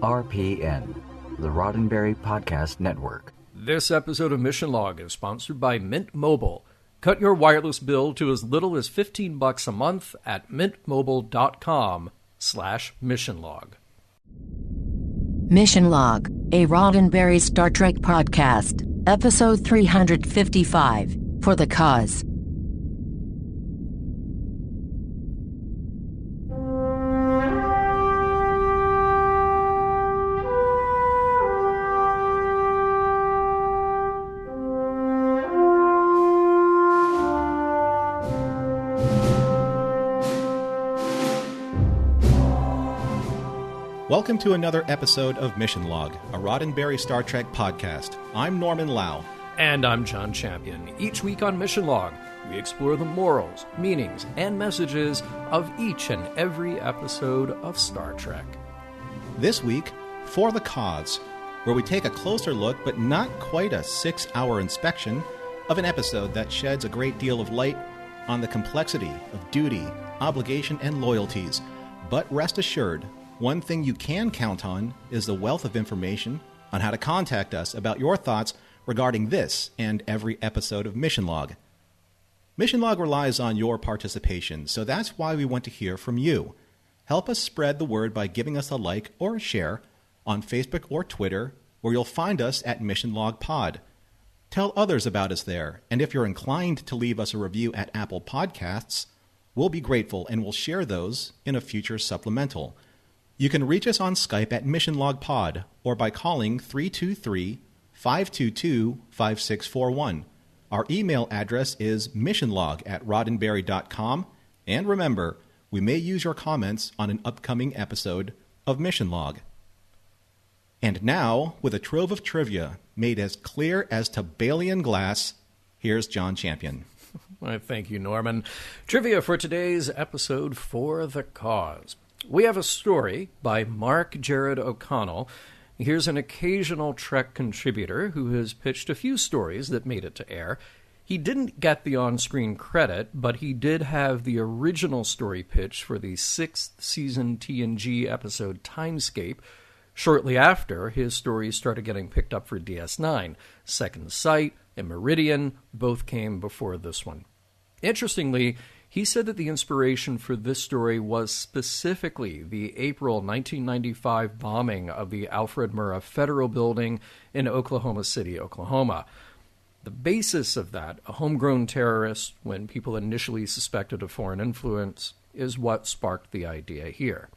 RPN, the Roddenberry Podcast Network. This episode of Mission Log is sponsored by Mint Mobile. Cut your wireless bill to as little as $15 a month at mintmobile.com/missionlog. Mission Log, a Roddenberry Star Trek podcast, episode 355, For the Cause. Welcome to another episode of Mission Log, a Roddenberry Star Trek podcast. I'm Norman Lau. And I'm John Champion. Each week on Mission Log, we explore the morals, meanings, and messages of each and every episode of Star Trek. This week, For the Cause, where we take a closer look, but not quite a 6-hour inspection, of an episode that sheds a great deal of light on the complexity of duty, obligation, and loyalties. But rest assured, one thing you can count on is the wealth of information on how to contact us about your thoughts regarding this and every episode of Mission Log. Mission Log relies on your participation, so that's why we want to hear from you. Help us spread the word by giving us a like or a share on Facebook or Twitter, where you'll find us at Mission Log Pod. Tell others about us there, and if you're inclined to leave us a review at Apple Podcasts, we'll be grateful and we'll share those in a future supplemental. You can reach us on Skype at Mission Log Pod or by calling 323-522-5641. Our email address is missionlog@roddenberry.com. And remember, we may use your comments on an upcoming episode of Mission Log. And now, with a trove of trivia made as clear as Tibalian glass, here's John Champion. Well, thank you, Norman. Trivia for today's episode, For the Cause. We have a story by Mark Jared O'Connell. Here's an occasional Trek contributor who has pitched a few stories that made it to air. He didn't get the on-screen credit, but he did have the original story pitch for the 6th season TNG episode Timescape. Shortly after, his stories started getting picked up for DS9. Second Sight and Meridian both came before this one. Interestingly, he said that the inspiration for this story was specifically the April 1995 bombing of the Alfred Murrah Federal Building in Oklahoma City, Oklahoma. The basis of that, a homegrown terrorist, when people initially suspected of foreign influence, is what sparked the idea here.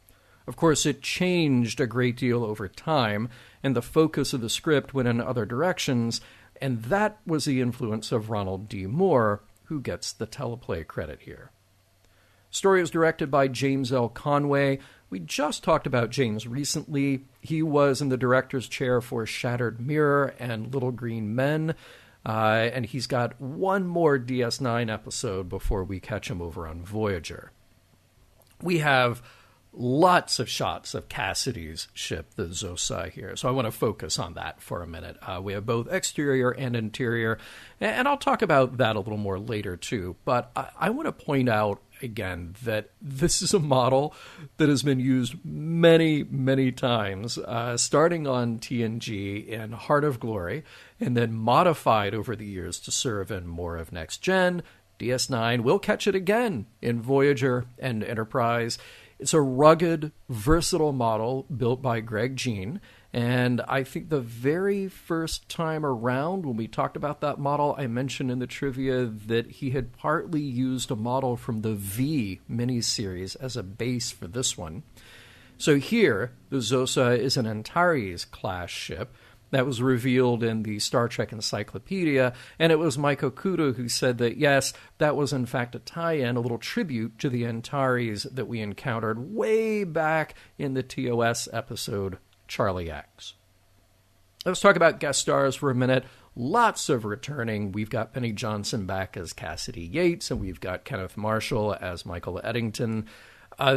Of course, it changed a great deal over time, and the focus of the script went in other directions, and that was the influence of Ronald D. Moore, who gets the teleplay credit here. Story is directed by James L. Conway. We just talked about James recently. He was in the director's chair for Shattered Mirror and Little Green Men, and he's got one more DS9 episode before we catch him over on Voyager. We have lots of shots of Kasidy's ship, the Zosa, here, so I want to focus on that for a minute. We have both exterior and interior, and I'll talk about that a little more later too, but I want to point out again that this is a model that has been used many, many times, starting on TNG in Heart of Glory, and then modified over the years to serve in more of Next Gen, DS9. We'll catch it again in Voyager and Enterprise. It's a rugged, versatile model built by Greg Jean, and I think the very first time around when we talked about that model, I mentioned in the trivia that he had partly used a model from the V miniseries as a base for this one. So here, the Zosa is an Antares-class ship that was revealed in the Star Trek Encyclopedia, and it was Mike Okuda who said that, yes, that was in fact a tie-in, a little tribute to the Antares that we encountered way back in the TOS episode Charlie X. Let's talk about guest stars for a minute. Lots of returning. We've got Penny Johnson back as Kasidy Yates, and we've got Kenneth Marshall as Michael Eddington.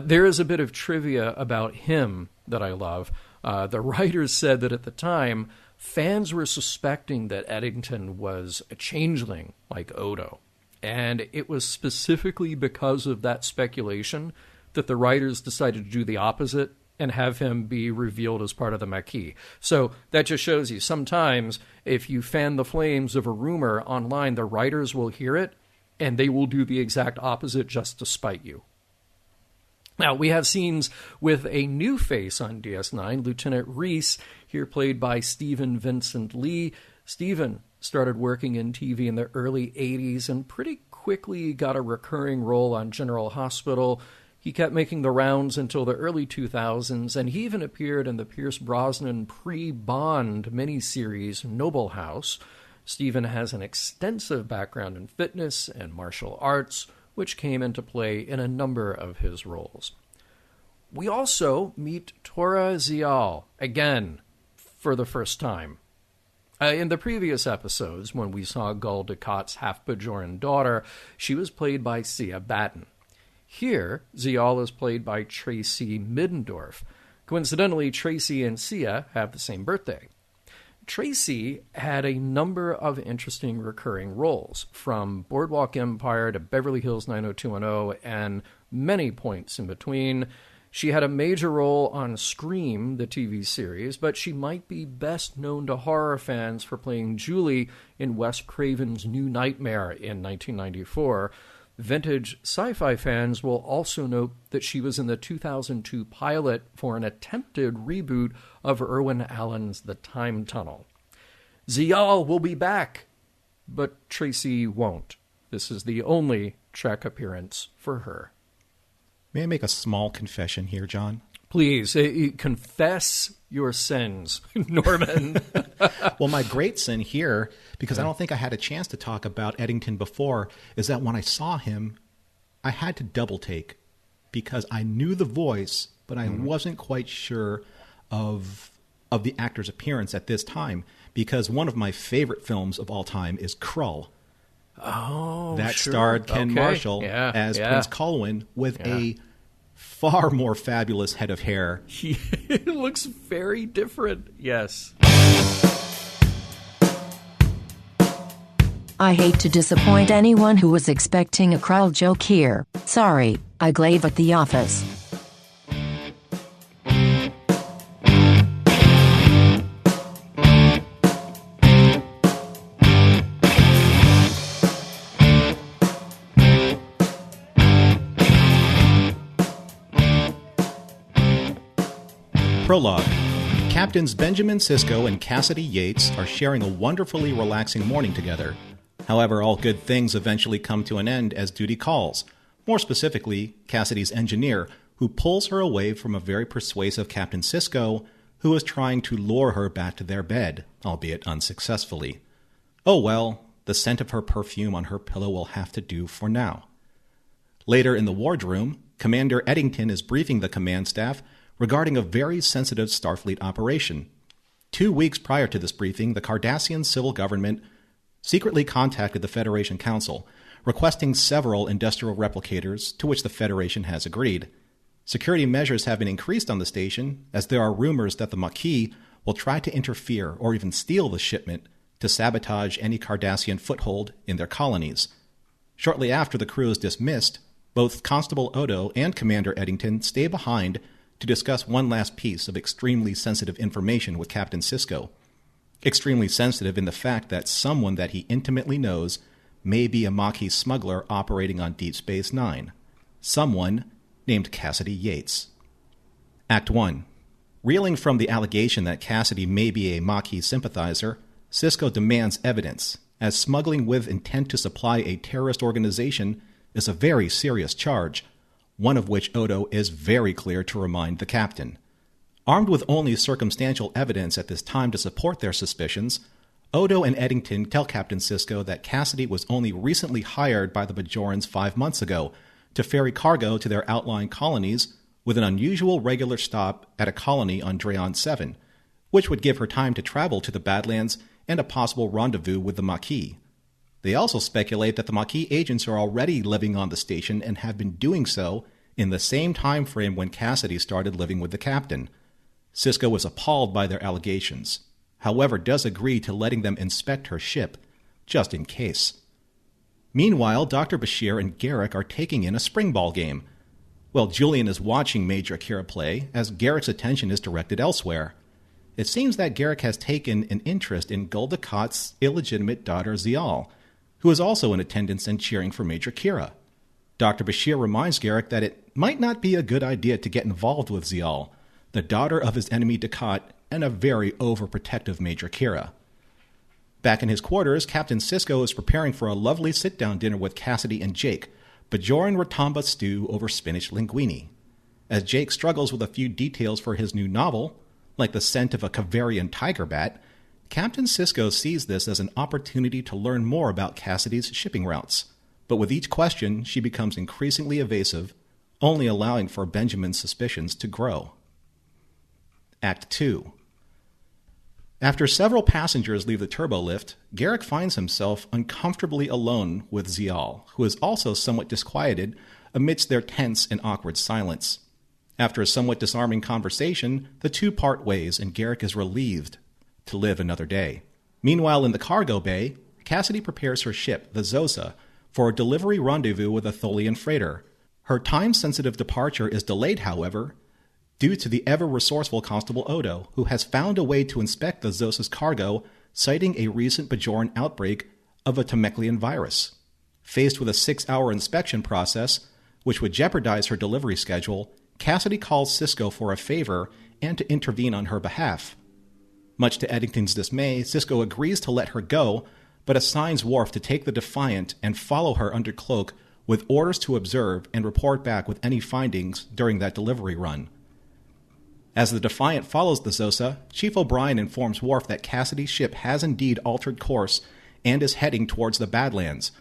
There is a bit of trivia about him that I love. The writers said that at the time, fans were suspecting that Eddington was a changeling like Odo. And it was specifically because of that speculation that the writers decided to do the opposite and have him be revealed as part of the Maquis. So that just shows you, sometimes if you fan the flames of a rumor online, the writers will hear it, and they will do the exact opposite just to spite you. Now, we have scenes with a new face on DS9, Lieutenant Reese, here played by Stephen Vincent Lee. Stephen started working in TV in the early 80s and pretty quickly got a recurring role on General Hospital. He kept making the rounds until the early 2000s, and he even appeared in the Pierce Brosnan pre-Bond miniseries Noble House. Stephen has an extensive background in fitness and martial arts, which came into play in a number of his roles. We also meet Tora Ziyal, again, for the first time. In the previous episodes, when we saw Gul Dukat's half-Bajoran daughter, she was played by Sia Batten. Here, Ziyal is played by Tracy Middendorf. Coincidentally, Tracy and Sia have the same birthday. Tracy had a number of interesting recurring roles, from Boardwalk Empire to Beverly Hills 90210 and many points in between. She had a major role on Scream, the TV series, but she might be best known to horror fans for playing Julie in Wes Craven's New Nightmare in 1994. Vintage sci-fi fans will also note that she was in the 2002 pilot for an attempted reboot of Irwin Allen's The Time Tunnel. Ziyal will be back, but Tracy won't. This is the only Trek appearance for her. May I make a small confession here, John? Please, confess your sins, Norman. Well, my great sin here, because I don't think I had a chance to talk about Eddington before, is that when I saw him, I had to double take because I knew the voice, but I wasn't quite sure of the actor's appearance at this time, because one of my favorite films of all time is Krull. Oh, that sure. starred Ken Okay. Marshall as Prince Colwyn with a far more fabulous head of hair. It looks very different, yes. I hate to disappoint anyone who was expecting a Krull joke here. Sorry, I glaive at the office. Prologue. Captains Benjamin Sisko and Kasidy Yates are sharing a wonderfully relaxing morning together. However, all good things eventually come to an end as duty calls. More specifically, Kasidy's engineer, who pulls her away from a very persuasive Captain Sisko, who is trying to lure her back to their bed, albeit unsuccessfully. Oh well, the scent of her perfume on her pillow will have to do for now. Later in the wardroom, Commander Eddington is briefing the command staff regarding a very sensitive Starfleet operation. 2 weeks prior to this briefing, the Cardassian civil government secretly contacted the Federation Council, requesting several industrial replicators, to which the Federation has agreed. Security measures have been increased on the station, as there are rumors that the Maquis will try to interfere or even steal the shipment to sabotage any Cardassian foothold in their colonies. Shortly after the crew is dismissed, both Constable Odo and Commander Eddington stay behind to discuss one last piece of extremely sensitive information with Captain Sisko. Extremely sensitive in the fact that someone that he intimately knows may be a Maquis smuggler operating on Deep Space Nine. Someone named Kasidy Yates. Act 1. Reeling from the allegation that Kasidy may be a Maquis sympathizer, Sisko demands evidence, as smuggling with intent to supply a terrorist organization is a very serious charge, one of which Odo is very clear to remind the captain. Armed with only circumstantial evidence at this time to support their suspicions, Odo and Eddington tell Captain Sisko that Kasidy was only recently hired by the Bajorans 5 months ago to ferry cargo to their outlying colonies with an unusual regular stop at a colony on Dreon 7, which would give her time to travel to the Badlands and a possible rendezvous with the Maquis. They also speculate that the Maquis agents are already living on the station and have been doing so in the same time frame when Kasidy started living with the captain. Sisko is appalled by their allegations, however does agree to letting them inspect her ship, just in case. Meanwhile, Dr. Bashir and Garak are taking in a spring ball game. Well, Julian is watching Major Akira play as Garak's attention is directed elsewhere. It seems that Garak has taken an interest in Gul Dukat's illegitimate daughter Ziyal, who is also in attendance and cheering for Major Kira. Dr. Bashir reminds Garak that it might not be a good idea to get involved with Ziyal, the daughter of his enemy Dukat and a very overprotective Major Kira. Back in his quarters, Captain Sisko is preparing for a lovely sit-down dinner with Kasidy and Jake, Bajoran Rotamba stew over spinach linguine. As Jake struggles with a few details for his new novel, like the scent of a Kavarian tiger bat, Captain Sisko sees this as an opportunity to learn more about Kasidy's shipping routes. But with each question, she becomes increasingly evasive, only allowing for Benjamin's suspicions to grow. Act 2. After several passengers leave the turbolift, Garak finds himself uncomfortably alone with Ziyal, who is also somewhat disquieted amidst their tense and awkward silence. After a somewhat disarming conversation, the two part ways and Garak is relieved to live another day. Meanwhile, in the cargo bay, Kasidy prepares her ship, the Zosa, for a delivery rendezvous with a Tholian freighter. Her time-sensitive departure is delayed, however, due to the ever-resourceful Constable Odo, who has found a way to inspect the Zosa's cargo, citing a recent Bajoran outbreak of a Temeclian virus. Faced with a 6-hour inspection process, which would jeopardize her delivery schedule, Kasidy calls Sisko for a favor and to intervene on her behalf. Much to Eddington's dismay, Sisko agrees to let her go, but assigns Worf to take the Defiant and follow her under cloak with orders to observe and report back with any findings during that delivery run. As the Defiant follows the Zosa, Chief O'Brien informs Worf that Kasidy's ship has indeed altered course and is heading towards the Badlands.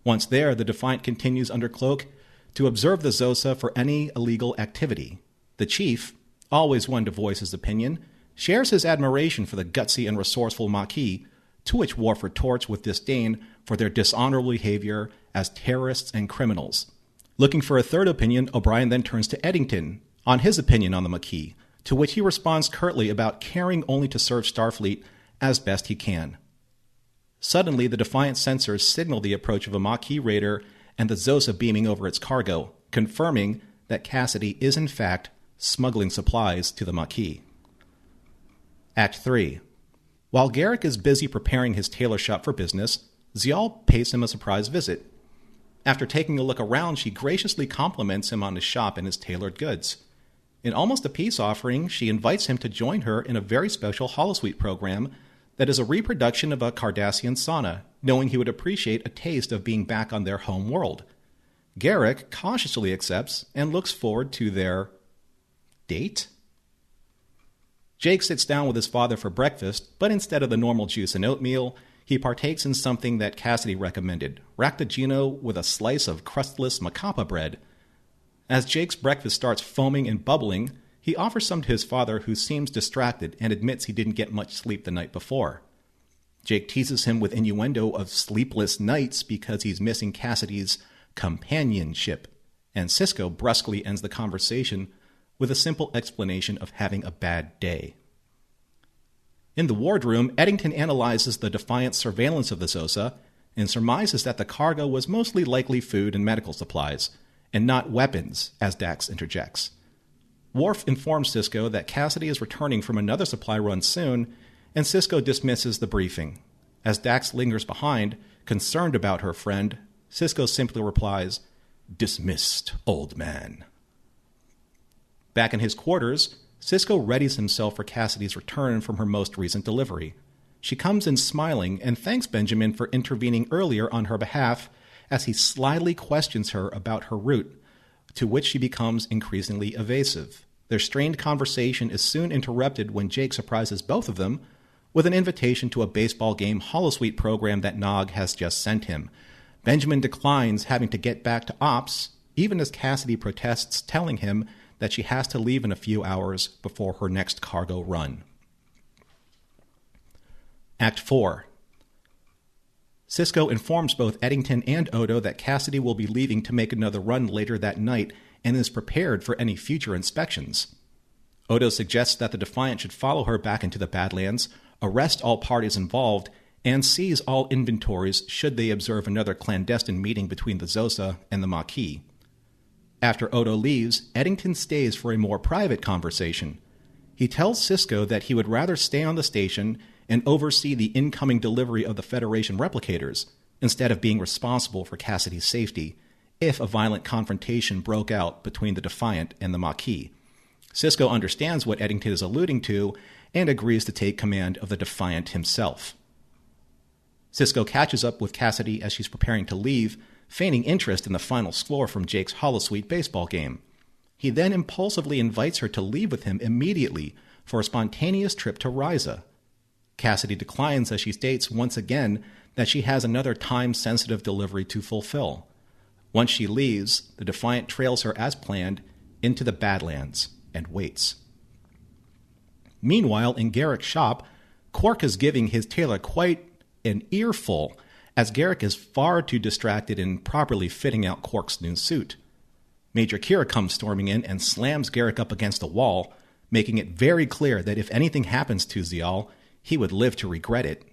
Once there, the Defiant continues under cloak to observe the Zosa for any illegal activity. The Chief, always one to voice his opinion, shares his admiration for the gutsy and resourceful Maquis, to which Worf retorts with disdain for their dishonorable behavior as terrorists and criminals. Looking for a third opinion, O'Brien then turns to Eddington on his opinion on the Maquis, to which he responds curtly about caring only to serve Starfleet as best he can. Suddenly, the Defiant sensors signal the approach of a Maquis raider and the Zosa beaming over its cargo, confirming that Kasidy is in fact smuggling supplies to the Maquis. Act 3. While Garak is busy preparing his tailor shop for business, Ziyal pays him a surprise visit. After taking a look around, she graciously compliments him on his shop and his tailored goods. In almost a peace offering, she invites him to join her in a very special holosuite program that is a reproduction of a Cardassian sauna, knowing he would appreciate a taste of being back on their home world. Garak cautiously accepts and looks forward to their date? Jake sits down with his father for breakfast, but instead of the normal juice and oatmeal, he partakes in something that Kasidy recommended, ractagino with a slice of crustless macapa bread. As Jake's breakfast starts foaming and bubbling, he offers some to his father, who seems distracted and admits he didn't get much sleep the night before. Jake teases him with innuendo of sleepless nights because he's missing Kasidy's companionship, and Sisko brusquely ends the conversation with a simple explanation of having a bad day. In the wardroom, Eddington analyzes the Defiant surveillance of the Zosa and surmises that the cargo was mostly likely food and medical supplies, and not weapons, as Dax interjects. Worf informs Sisko that Kasidy is returning from another supply run soon, and Sisko dismisses the briefing. As Dax lingers behind, concerned about her friend, Sisko simply replies, "Dismissed, old man." Back in his quarters, Sisko readies himself for Kasidy's return from her most recent delivery. She comes in smiling and thanks Benjamin for intervening earlier on her behalf as he slyly questions her about her route, to which she becomes increasingly evasive. Their strained conversation is soon interrupted when Jake surprises both of them with an invitation to a baseball game holosuite program that Nog has just sent him. Benjamin declines, having to get back to ops, even as Kasidy protests, telling him that she has to leave in a few hours before her next cargo run. Act 4. Sisko informs both Eddington and Odo that Kasidy will be leaving to make another run later that night and is prepared for any future inspections. Odo suggests that the Defiant should follow her back into the Badlands, arrest all parties involved, and seize all inventories should they observe another clandestine meeting between the Zosa and the Maquis. After Odo leaves, Eddington stays for a more private conversation. He tells Sisko that he would rather stay on the station and oversee the incoming delivery of the Federation replicators, instead of being responsible for Kasidy's safety, if a violent confrontation broke out between the Defiant and the Maquis. Sisko understands what Eddington is alluding to and agrees to take command of the Defiant himself. Sisko catches up with Kasidy as she's preparing to leave, feigning interest in the final score from Jake's holosuite baseball game. He then impulsively invites her to leave with him immediately for a spontaneous trip to Ryza. Kasidy declines as she states once again that she has another time-sensitive delivery to fulfill. Once she leaves, the Defiant trails her as planned into the Badlands and waits. Meanwhile, in Garak's shop, Quark is giving his tailor quite an earful, as Garak is far too distracted in properly fitting out Quark's new suit. Major Kira comes storming in and slams Garak up against a wall, making it very clear that if anything happens to Ziyal, he would live to regret it.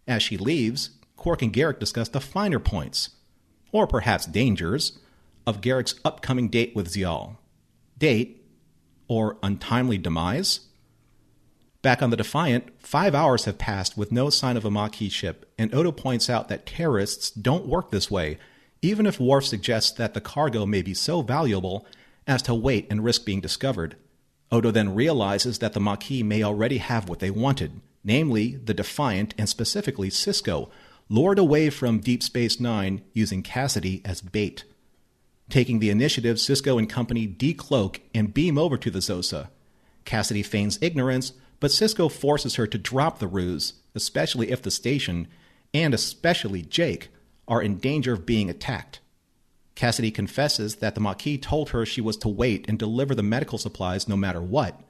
As she leaves, Quark and Garak discuss the finer points, or perhaps dangers, of Garak's upcoming date with Ziyal. Date, or untimely demise? Back on the Defiant, 5 hours have passed with no sign of a Maquis ship, and Odo points out that terrorists don't work this way, even if Worf suggests that the cargo may be so valuable as to wait and risk being discovered. Odo then realizes that the Maquis may already have what they wanted, namely the Defiant and specifically Sisko, lured away from Deep Space Nine using Kasidy as bait. Taking the initiative, Sisko and company decloak and beam over to the Zosa. Kasidy feigns ignorance, but Sisko forces her to drop the ruse, especially if the station, and especially Jake, are in danger of being attacked. Kasidy confesses that the Maquis told her she was to wait and deliver the medical supplies no matter what.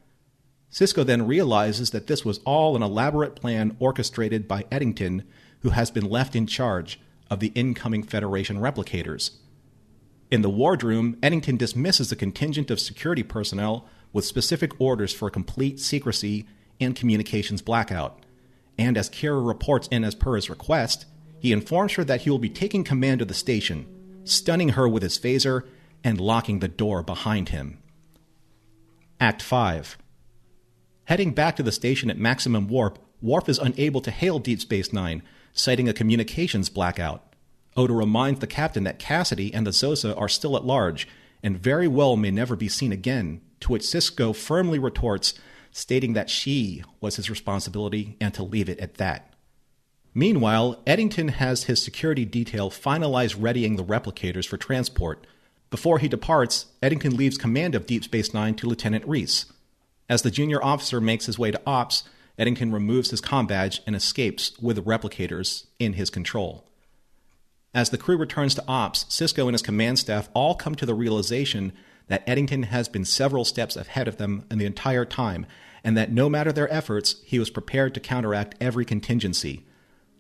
Sisko then realizes that this was all an elaborate plan orchestrated by Eddington, who has been left in charge of the incoming Federation replicators. In the wardroom, Eddington dismisses a contingent of security personnel with specific orders for complete secrecy and communications blackout. And as Kira reports in as per his request, he informs her that he will be taking command of the station, stunning her with his phaser and locking the door behind him. Act 5. Heading back to the station at maximum warp, Worf is unable to hail Deep Space Nine, citing a communications blackout. Odo reminds the captain that Kasidy and the Zosa are still at large, and very well may never be seen again, to which Sisko firmly retorts, stating that she was his responsibility and to leave it at that. Meanwhile, Eddington has his security detail finalize readying the replicators for transport. Before he departs, Eddington leaves command of Deep Space Nine to Lieutenant Reese. As the junior officer makes his way to Ops, Eddington removes his comm badge and escapes with the replicators in his control. As the crew returns to Ops, Sisko and his command staff all come to the realization that Eddington has been several steps ahead of them in the entire time, and that no matter their efforts, he was prepared to counteract every contingency.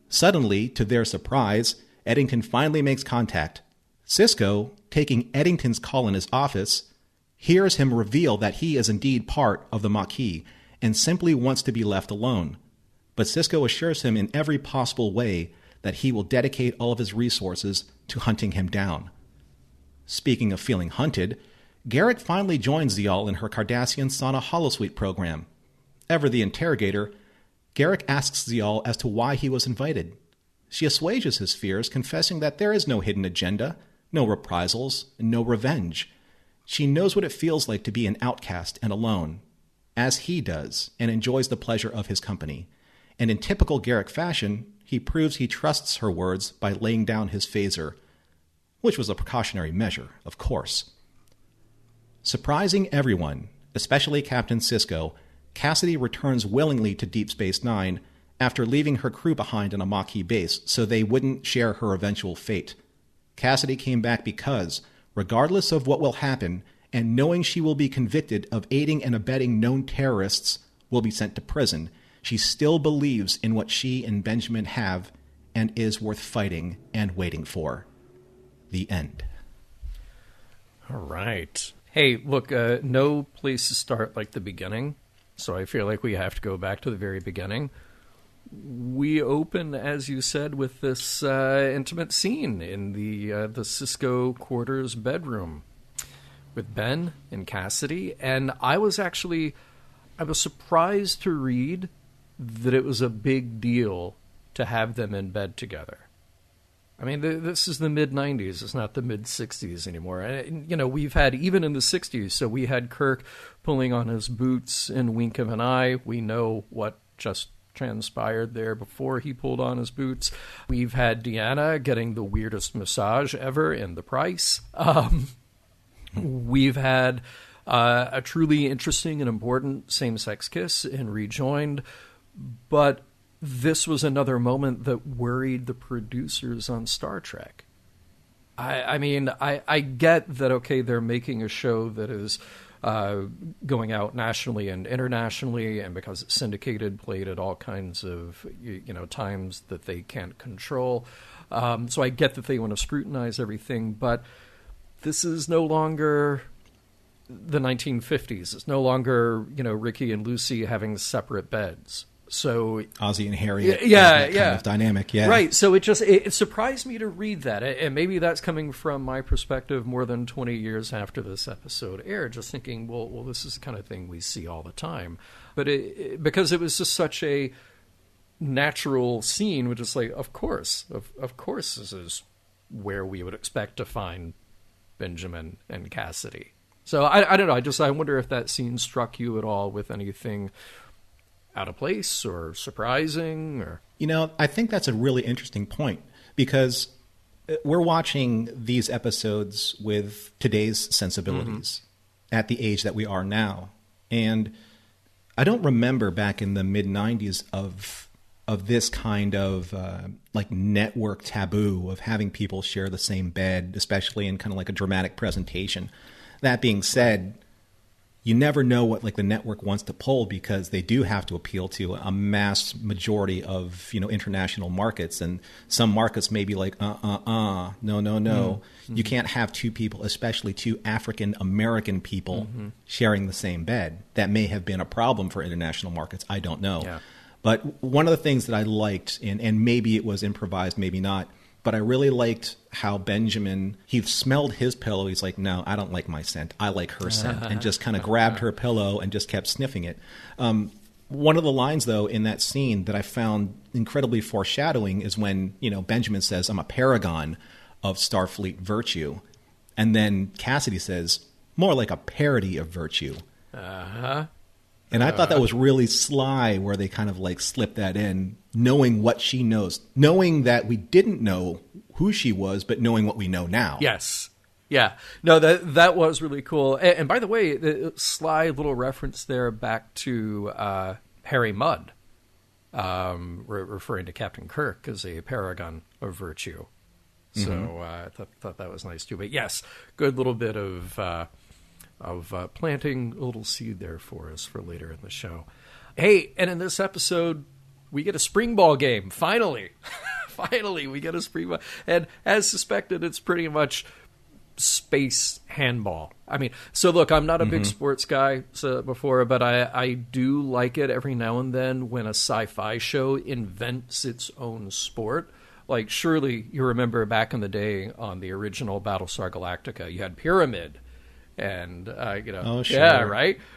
Suddenly, to their surprise, Eddington finally makes contact. Sisko, taking Eddington's call in his office, hears him reveal that he is indeed part of the Maquis and simply wants to be left alone. But Sisko assures him in every possible way that he will dedicate all of his resources to hunting him down. Speaking of feeling hunted, Garak finally joins Ziyal in her Cardassian Sauna holosuite program. Ever the interrogator, Garak asks Ziyal as to why he was invited. She assuages his fears, confessing that there is no hidden agenda, no reprisals, and no revenge. She knows what it feels like to be an outcast and alone, as he does, and enjoys the pleasure of his company. And in typical Garak fashion, he proves he trusts her words by laying down his phaser, which was a precautionary measure, of course. Surprising everyone, especially Captain Sisko, Kasidy returns willingly to Deep Space Nine after leaving her crew behind on a Maquis base so they wouldn't share her eventual fate. Kasidy came back because, regardless of what will happen, and knowing she will be convicted of aiding and abetting known terrorists, will be sent to prison, she still believes in what she and Benjamin have and is worth fighting and waiting for. The end. All right. Hey, look, no place to start like the beginning, so I feel like we have to go back to the very beginning. We open, as you said, with this intimate scene in the Sisko quarters bedroom. Ben and Kasidy, and I was surprised to read that it was a big deal to have them in bed together. I mean, this is the mid-'90s. It's not the mid-'60s anymore. And, we've had, even in the '60s, so we had Kirk pulling on his boots in wink of an eye. We know what just transpired there before he pulled on his boots. We've had Deanna getting the weirdest massage ever in The Price. We've had a truly interesting and important same-sex kiss in Rejoined, but this was another moment that worried the producers on Star Trek. I mean, I get that, okay, they're making a show that is going out nationally and internationally, and because it's syndicated, played at all kinds of times that they can't control. So I get that they want to scrutinize everything, but this is no longer the 1950s. It's no longer, Ricky and Lucy having separate beds. So Ozzy and Harriet, kind of dynamic, right. So it surprised me to read that, and maybe that's coming from my perspective more than 20 years after this episode aired, just thinking, well, this is the kind of thing we see all the time, but because it was just such a natural scene, which is like, of course, this is where we would expect to find Benjamin and Kasidy. So I don't know. I wonder if that scene struck you at all with anything out of place or surprising, or I think that's a really interesting point, because we're watching these episodes with today's sensibilities at the age that we are now, and I don't remember back in the mid-'90s of this kind of like network taboo of having people share the same bed, especially in kind of like a dramatic presentation. That being said, you never know what like the network wants to pull, because they do have to appeal to a mass majority of international markets, and some markets may be like no. You can't have two people, especially two African American people, sharing the same bed. That may have been a problem for international markets. I don't know. Yeah. But one of the things that I liked, and maybe it was improvised, maybe not, but I really liked how Benjamin, he smelled his pillow. He's like, no, I don't like my scent. I like her scent. And just kind of grabbed her pillow and just kept sniffing it. One of the lines, though, in that scene that I found incredibly foreshadowing is when, Benjamin says, I'm a paragon of Starfleet virtue. And then Kasidy says, more like a parody of virtue. And I thought that was really sly, where they kind of like slipped that in, knowing what she knows, knowing that we didn't know who she was, but knowing what we know now. Yes. Yeah. No, that was really cool. And by the way, the sly little reference there back to Harry Mudd, referring to Captain Kirk as a paragon of virtue. So I thought that was nice too. But yes, good little bit of planting a little seed there for us for later in the show. Hey, and in this episode, we get a spring ball game. Finally. Finally, we get a spring ball. And as suspected, it's pretty much space handball. I mean, so look, I'm not a big sports guy before, but I do like it every now and then when a sci-fi show invents its own sport. Like, surely you remember back in the day on the original Battlestar Galactica, you had Pyramid. And oh, sure. Yeah,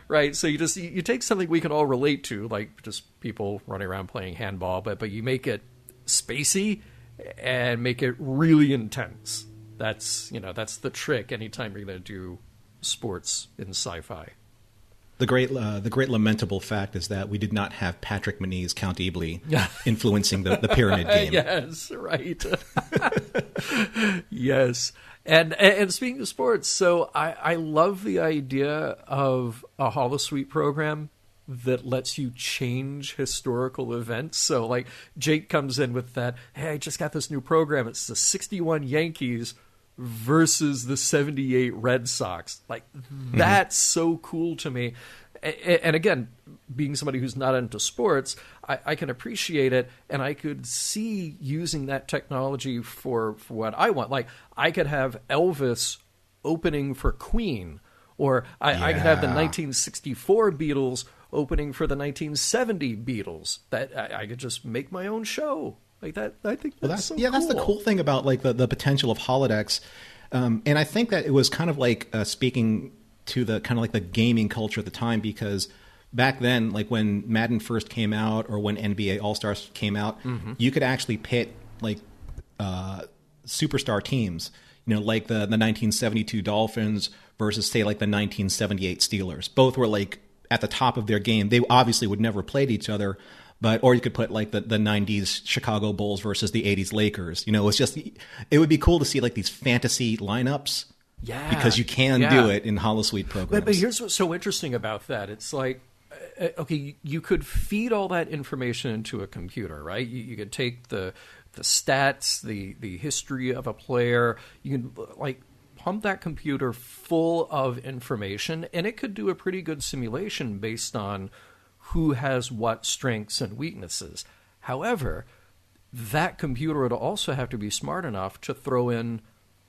right. So you take something we can all relate to, like just people running around playing handball, but you make it spacey and make it really intense. That's the trick. Anytime you're going to do sports in sci-fi. The great lamentable fact is that we did not have Patrick Maney's Count Ebly influencing the pyramid game. Yes, right. Yes. And speaking of sports, so I love the idea of a holosuite program that lets you change historical events. So like Jake comes in with that, hey, I just got this new program. It's the 61 Yankees versus the 78 Red Sox. Like, that's so cool to me. And again, being somebody who's not into sports, I can appreciate it, and I could see using that technology for what I want. Like, I could have Elvis opening for Queen, or I could have the 1964 Beatles opening for the 1970 Beatles. That I could just make my own show like that. I think that's so cool. That's the cool thing about like the potential of holodecks. And I think that it was kind of like speaking to the kind of like the gaming culture at the time, because back then, like when Madden first came out or when NBA All-Stars came out, you could actually pit like superstar teams, like the 1972 Dolphins versus, say, like the 1978 Steelers. Both were like at the top of their game. They obviously would never played each other, or you could put like the 90s Chicago Bulls versus the 80s Lakers. It's just, it would be cool to see like these fantasy lineups. Yeah. Because you can do it in holosuite programs. But here's what's so interesting about that. It's like, okay, you could feed all that information into a computer, right? You could take the stats, the history of a player. You can like pump that computer full of information, and it could do a pretty good simulation based on who has what strengths and weaknesses. However, that computer would also have to be smart enough to throw in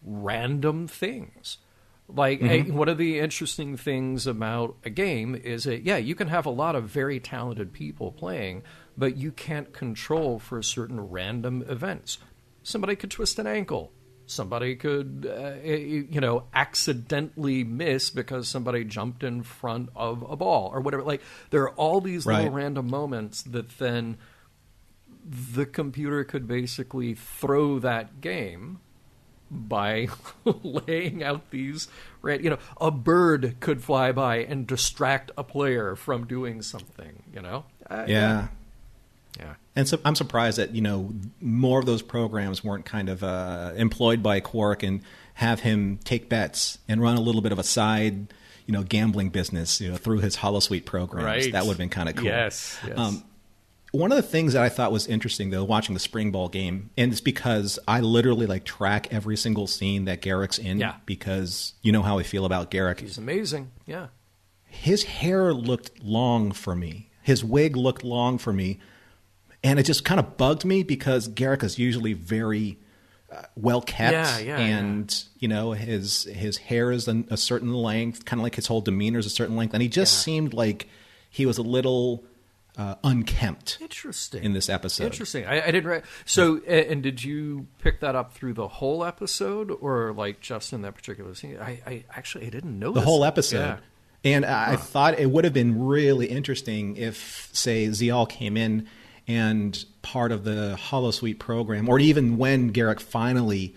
random things. Like, one of the interesting things about a game is that, you can have a lot of very talented people playing, but you can't control for certain random events. Somebody could twist an ankle. Somebody could, accidentally miss because somebody jumped in front of a ball or whatever. Like, there are all these little random moments that then the computer could basically throw that game by laying out these, a bird could fly by and distract a player from doing something, Yeah. And so I'm surprised that, more of those programs weren't kind of employed by Quark and have him take bets and run a little bit of a side, gambling business, through his holosuite programs. Right. That would have been kind of cool. Yes. One of the things that I thought was interesting, though, watching the spring ball game, and it's because I literally track every single scene that Garak's in, because you know how I feel about Garak. He's amazing, yeah. His hair looked long for me. His wig looked long for me, and it just kind of bugged me because Garak is usually very well kept, and his hair is a certain length, kind of like his whole demeanor is a certain length, and he just seemed like he was a little unkempt. Interesting. In this episode. Interesting. I didn't. So, and did you pick that up through the whole episode, or like just in that particular scene? I actually didn't know the whole episode. Yeah. And I thought it would have been really interesting if, say, Ziyal came in and part of the holosuite program, or even when Garak finally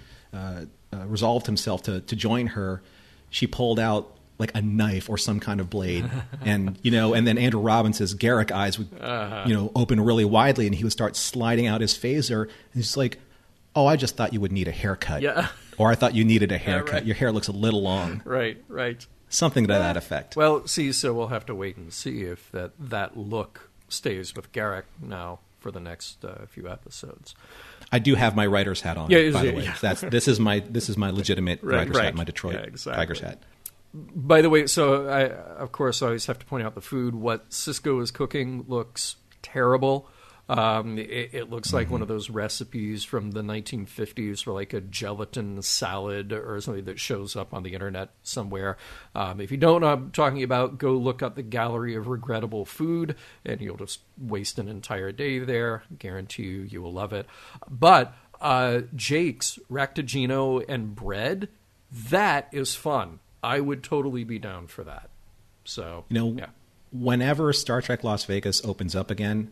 resolved himself to join her, she pulled out like a knife or some kind of blade, and and then Andrew Robbins' Garak eyes would open really widely, and he would start sliding out his phaser, and he's like, "Oh, I just thought you would need a haircut, or I thought you needed a haircut. Right. Your hair looks a little long." Right. Something to that effect. Well, so we'll have to wait and see if that look stays with Garak now for the next few episodes. I do have my writer's hat on. By the way, this is my legitimate writer's hat, my Detroit Tigers hat. By the way, so I, of course, always have to point out the food. What Sisko is cooking looks terrible. It looks like one of those recipes from the 1950s for like a gelatin salad or something that shows up on the internet somewhere. If you don't know what I'm talking about, go look up the Gallery of Regrettable Food, and you'll just waste an entire day there. Guarantee you will love it. But Jake's Ractagino and bread, that is fun. I would totally be down for that. So, whenever Star Trek Las Vegas opens up again,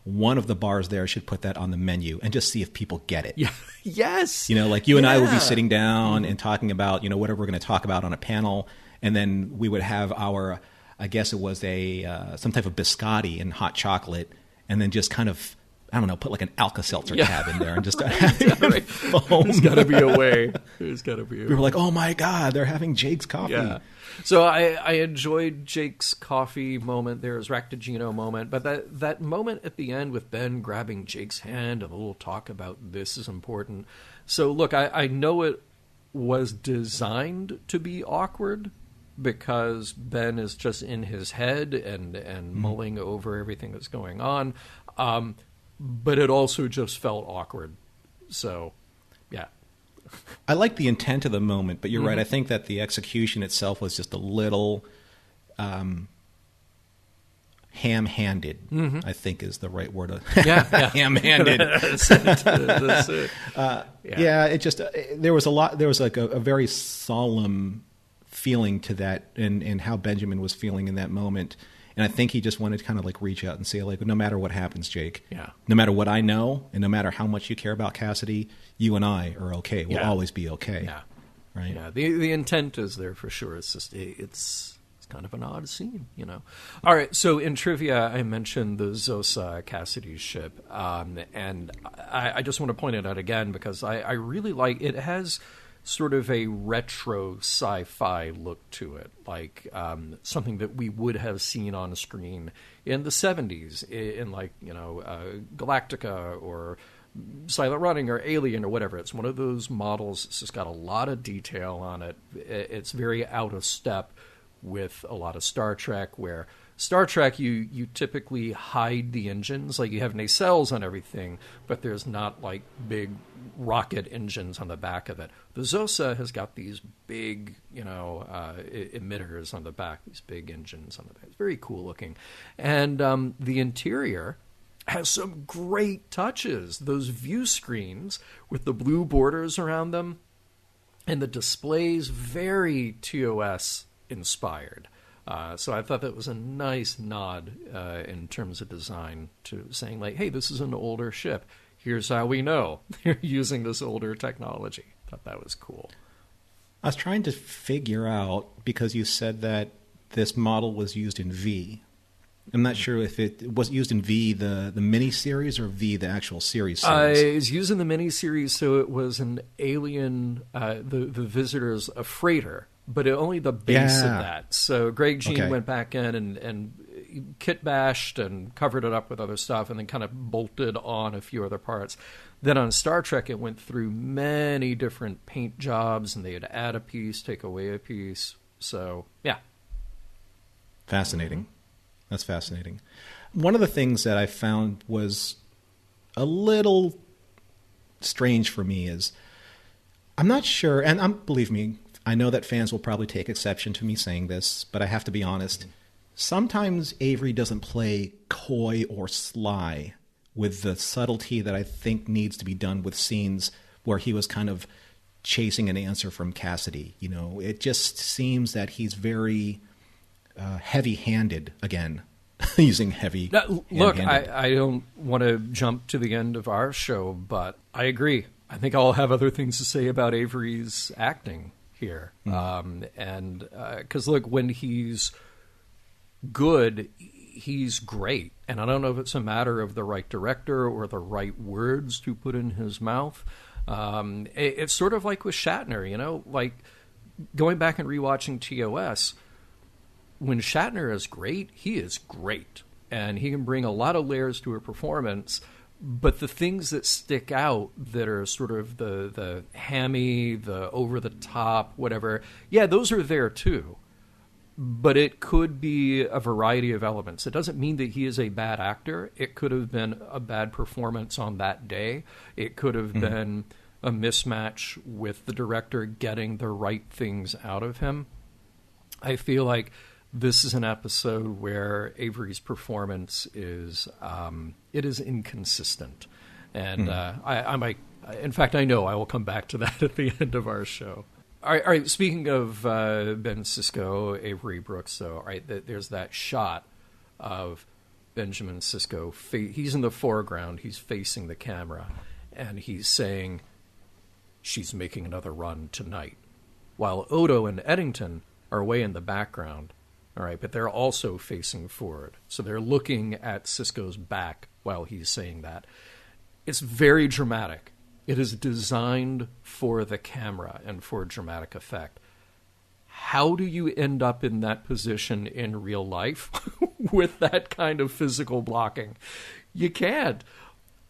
one of the bars there should put that on the menu and just see if people get it. Yeah. Yes. Like you and I would be sitting down and talking about, whatever we're going to talk about on a panel. And then we would have our, I guess it was some type of biscotti and hot chocolate. And then just kind of, I don't know, put like an Alka-Seltzer tab in there and just having foam. There's got to be a way. We were like, oh my God, they're having Jake's coffee. Yeah. So I enjoyed Jake's coffee moment. There was Ractagino moment. But that moment at the end with Ben grabbing Jake's hand and a little talk about this is important. So look, I know it was designed to be awkward because Ben is just in his head and mulling over everything that's going on. But it also just felt awkward. So, yeah. I like the intent of the moment, but you're right. I think that the execution itself was just a little ham-handed, I think is the right word. Yeah. Ham-handed. That's it. Yeah, it just there was like a very solemn feeling to that, and how Benjamin was feeling in that moment. And I think he just wanted to kind of like reach out and say, like, no matter what happens, Jake, no matter what I know, and no matter how much you care about Kasidy, you and I are okay. We'll always be okay. Yeah. Right. Yeah. The intent is there for sure. It's just it's kind of an odd scene, you know. All right. So in trivia, I mentioned the Zosa Kasidy's ship, and I just want to point it out again because I really like it. Has sort of a retro sci-fi look to it, like something that we would have seen on screen in the 70s in like, you know, Galactica or Silent Running or Alien or whatever. It's one of those models. It's just got a lot of detail on it. It's very out of step with a lot of Star Trek, where Star Trek, you typically hide the engines. Like, you have nacelles on everything, but there's not, like, big rocket engines on the back of it. The Zosa has got these big, you know, emitters on the back, these big engines on the back. It's very cool looking. And the interior has some great touches. Those view screens with the blue borders around them, and the displays, very TOS inspired. So I thought that was a nice nod in terms of design to saying, like, hey, this is an older ship. Here's how we know they're using this older technology. I thought that was cool. I was trying to figure out, because you said that this model was used in V. I'm not sure if it was used in V, the miniseries, or V, the actual series. It was used in the miniseries, so it was an alien, the Visitor's a freighter, but only the base of that. So Greg Jean went back in and kit bashed and covered it up with other stuff, and then kind of bolted on a few other parts. Then on Star Trek, it went through many different paint jobs, and they would add a piece, take away a piece. So, yeah. Fascinating. That's fascinating. One of the things that I found was a little strange for me is, I'm not sure, and believe me, I know that fans will probably take exception to me saying this, but I have to be honest. Sometimes Avery doesn't play coy or sly with the subtlety that I think needs to be done with scenes where he was kind of chasing an answer from Kasidy. You know, it just seems that he's very heavy-handed again, using heavy. Now, look, I don't want to jump to the end of our show, but I agree. I think I'll have other things to say about Avery's acting here. And because, look, when he's good, he's great. And I don't know if it's a matter of the right director or the right words to put in his mouth. It's sort of like with Shatner, you know, like going back and rewatching TOS. When Shatner is great, he is great. And he can bring a lot of layers to a performance. But the things that stick out that are sort of the hammy, the over-the-top, whatever, yeah, those are there too. But it could be a variety of elements. It doesn't mean that he is a bad actor. It could have been a bad performance on that day. It could have been a mismatch with the director getting the right things out of him. I feel like this is an episode where Avery's performance is it is inconsistent, and I might. In fact, I know I will come back to that at the end of our show. All right. Speaking of Ben Sisko, Avery Brooks, though, all right, there's that shot of Benjamin Sisko. He's in the foreground. He's facing the camera, and he's saying, "She's making another run tonight," while Odo and Eddington are way in the background. All right, but they're also facing forward. So they're looking at Sisko's back while he's saying that. It's very dramatic. It is designed for the camera and for dramatic effect. How do you end up in that position in real life with that kind of physical blocking? You can't.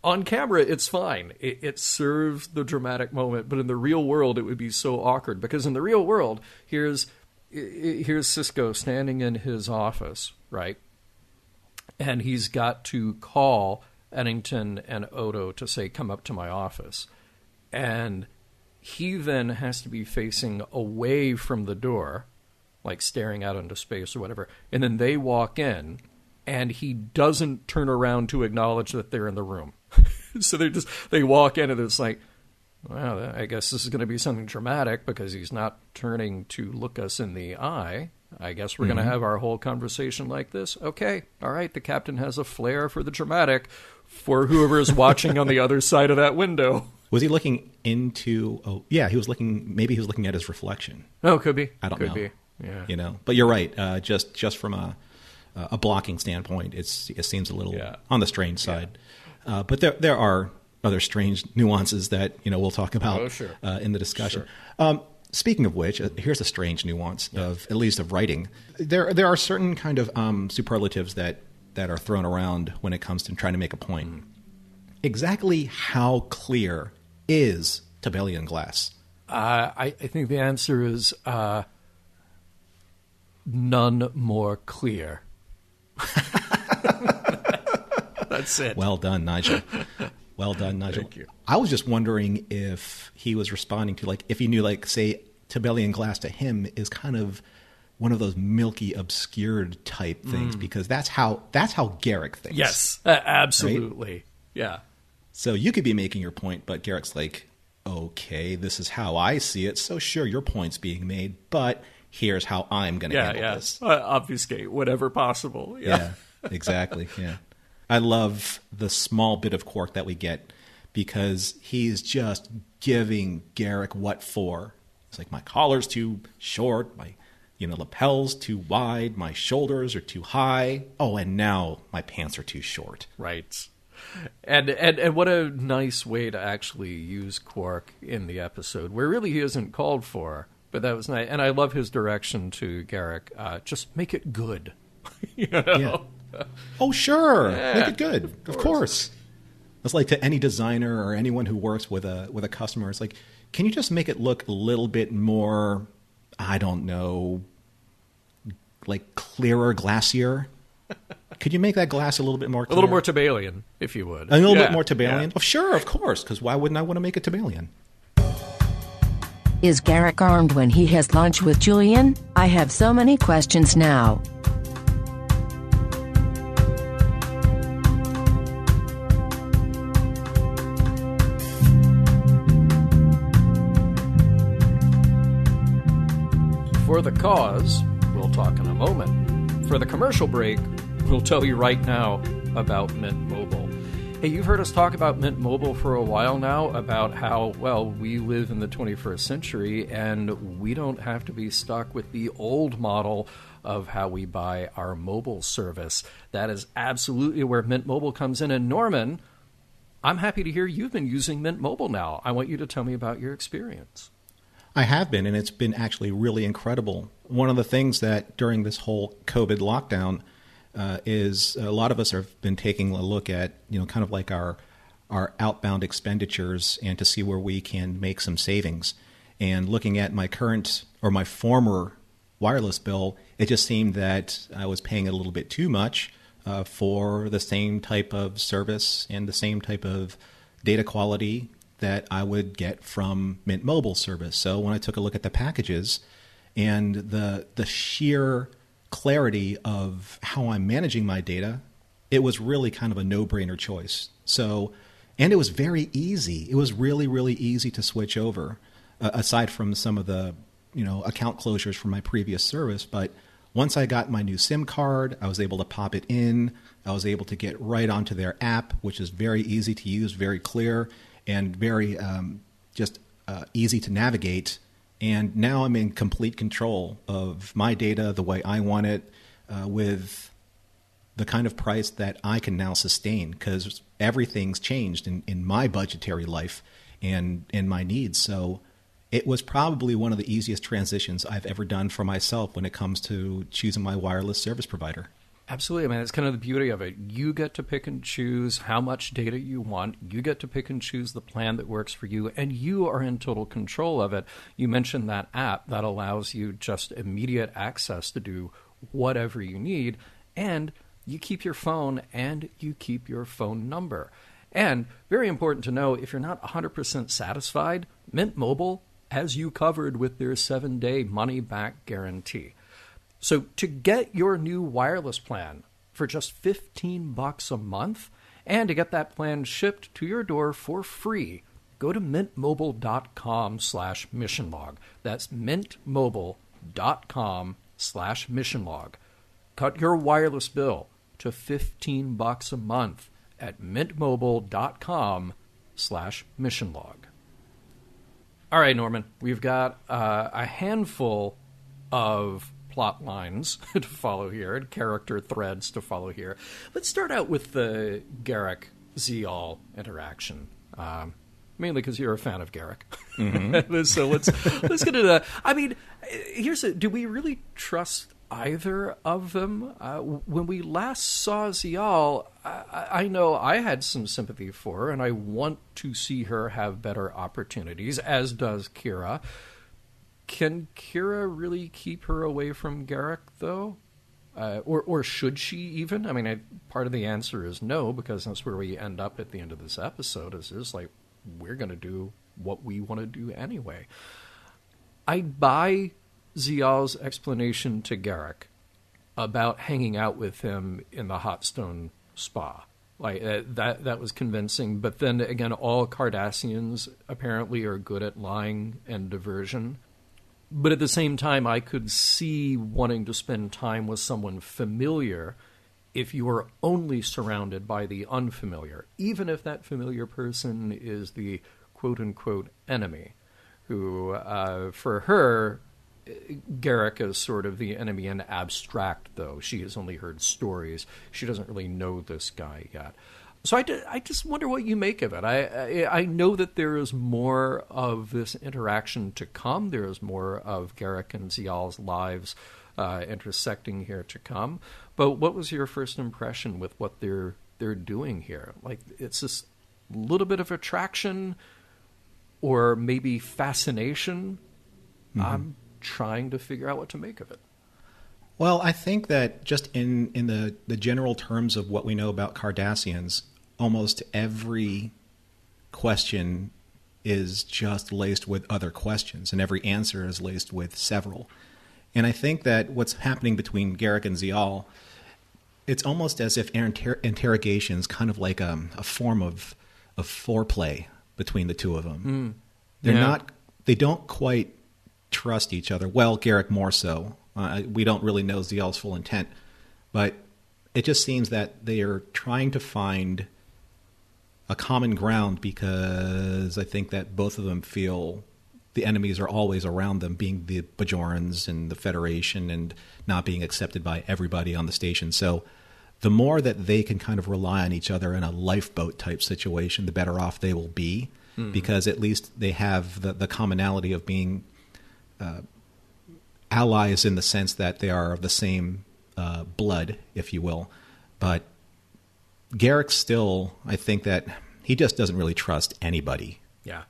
On camera, it's fine. It serves the dramatic moment, but in the real world, it would be so awkward. Because in the real world, here's Sisko standing in his office, right? And he's got to call Eddington and Odo to say, come up to my office. And he then has to be facing away from the door, like staring out into space or whatever. And then they walk in, and he doesn't turn around to acknowledge that they're in the room. So they walk in and it's like, well, I guess this is going to be something dramatic because he's not turning to look us in the eye. I guess we're going to have our whole conversation like this. Okay, all right, the captain has a flair for the dramatic for whoever is watching on the other side of that window. Was he looking into... Oh, yeah, he was looking... Maybe he was looking at his reflection. Oh, could be. I don't know. Could be, yeah. You know, but you're right. Just from a blocking standpoint, it seems a little on the strange side. Yeah. But there are other strange nuances that, we'll talk about in the discussion. Sure. Speaking of which, here's a strange nuance of, at least of writing. There are certain kind of superlatives that are thrown around when it comes to trying to make a point. Exactly how clear is Tebelian glass? I think the answer is none more clear. That's it. Well done, Nigel. Well done, Nigel. Thank you. I was just wondering if he was responding to, if he knew, say, Tebelian glass to him is kind of one of those milky, obscured type things, because that's how Garak thinks. Yes, absolutely. Right? Yeah. So you could be making your point, but Garak's like, okay, this is how I see it. So sure, your point's being made, but here's how I'm going to handle this. Obfuscate whatever possible. Yeah, exactly. Yeah. I love the small bit of quark that we get because he's just giving Garak what for. It's like, my collar's too short, my lapel's too wide, my shoulders are too high. Oh, and now my pants are too short. Right. And what a nice way to actually use quark in the episode, where really he isn't called for, but that was nice. And I love his direction to Garak. Just make it good. Yeah. Oh, sure. Make it good. Of course. It's like to any designer or anyone who works with a customer. It's like, can you just make it look a little bit more, I don't know, like clearer, glassier? Could you make that glass a little bit more clear? A little more Tebelian, if you would. A little bit more Tebelian? Yeah. Oh, sure, of course, because why wouldn't I want to make it Tebelian? Is Garak armed when he has lunch with Julian? I have so many questions now. For the cause, we'll talk in a moment. For the commercial break, we'll tell you right now about Mint Mobile. Hey, you've heard us talk about Mint Mobile for a while now, about how, well, we live in the 21st century and we don't have to be stuck with the old model of how we buy our mobile service. That is absolutely where Mint Mobile comes in. And Norman, I'm happy to hear you've been using Mint Mobile now. I want you to tell me about your experience. I have been, and it's been actually really incredible. One of the things that during this whole COVID lockdown is a lot of us have been taking a look at, kind of like our outbound expenditures and to see where we can make some savings. And looking at my current or my former wireless bill, it just seemed that I was paying a little bit too much for the same type of service and the same type of data quality that I would get from Mint Mobile service. So when I took a look at the packages and the sheer clarity of how I'm managing my data, it was really kind of a no-brainer choice. So, and it was very easy. It was really, really easy to switch over, aside from some of the, account closures from my previous service. But once I got my new SIM card, I was able to pop it in. I was able to get right onto their app, which is very easy to use, very clear, and very easy to navigate. And now I'm in complete control of my data the way I want it, with the kind of price that I can now sustain, because everything's changed in my budgetary life and in my needs. So it was probably one of the easiest transitions I've ever done for myself when it comes to choosing my wireless service provider. Absolutely, man. It's kind of the beauty of it. You get to pick and choose how much data you want. You get to pick and choose the plan that works for you, and you are in total control of it. You mentioned that app that allows you just immediate access to do whatever you need, and you keep your phone and you keep your phone number. And very important to know, if you're not 100% satisfied, Mint Mobile has you covered with their 7-day money-back guarantee. So to get your new wireless plan for just $15 a month. And to get that plan shipped to your door for free, go to mintmobile.com/missionlog. That's mintmobile.com/missionlog. Cut your wireless bill to $15 a month at mintmobile.com/missionlog. All right, Norman, we've got a handful of plot lines to follow here and character threads to follow here. Let's start out with the Garak Ziyal interaction, mainly because you're a fan of Garak. Mm-hmm. So let's get into that. I mean, do we really trust either of them? When we last saw Ziyal, I know I had some sympathy for her, and I want to see her have better opportunities, as does Kira. Can Kira really keep her away from Garak, though? Or should she even? I mean, part of the answer is no, because that's where we end up at the end of this episode, is like, we're going to do what we want to do anyway. I buy Ziyal's explanation to Garak about hanging out with him in the hot stone spa. Like that was convincing. But then again, all Cardassians apparently are good at lying and diversion. But at the same time, I could see wanting to spend time with someone familiar if you are only surrounded by the unfamiliar, even if that familiar person is the quote-unquote enemy, who, for her, Garak is sort of the enemy in abstract, though. She has only heard stories. She doesn't really know this guy yet. So I just wonder what you make of it. I know that there is more of this interaction to come. There is more of Garak and Ziyal's lives intersecting here to come. But what was your first impression with what they're doing here? Like, it's this little bit of attraction or maybe fascination. Mm-hmm. I'm trying to figure out what to make of it. Well, I think that just in the general terms of what we know about Cardassians, almost every question is just laced with other questions, and every answer is laced with several. And I think that what's happening between Garak and Ziyal, it's almost as if interrogation is kind of like a form of foreplay between the two of them. They don't quite trust each other. Well, Garak more so. We don't really know Ziyal's full intent, but it just seems that they are trying to find a common ground, because I think that both of them feel the enemies are always around them, being the Bajorans and the Federation, and not being accepted by everybody on the station. So the more that they can kind of rely on each other in a lifeboat type situation, the better off they will be, because at least they have the commonality of being allies in the sense that they are of the same blood, if you will. But Garak still, I think that he just doesn't really trust anybody. Yeah.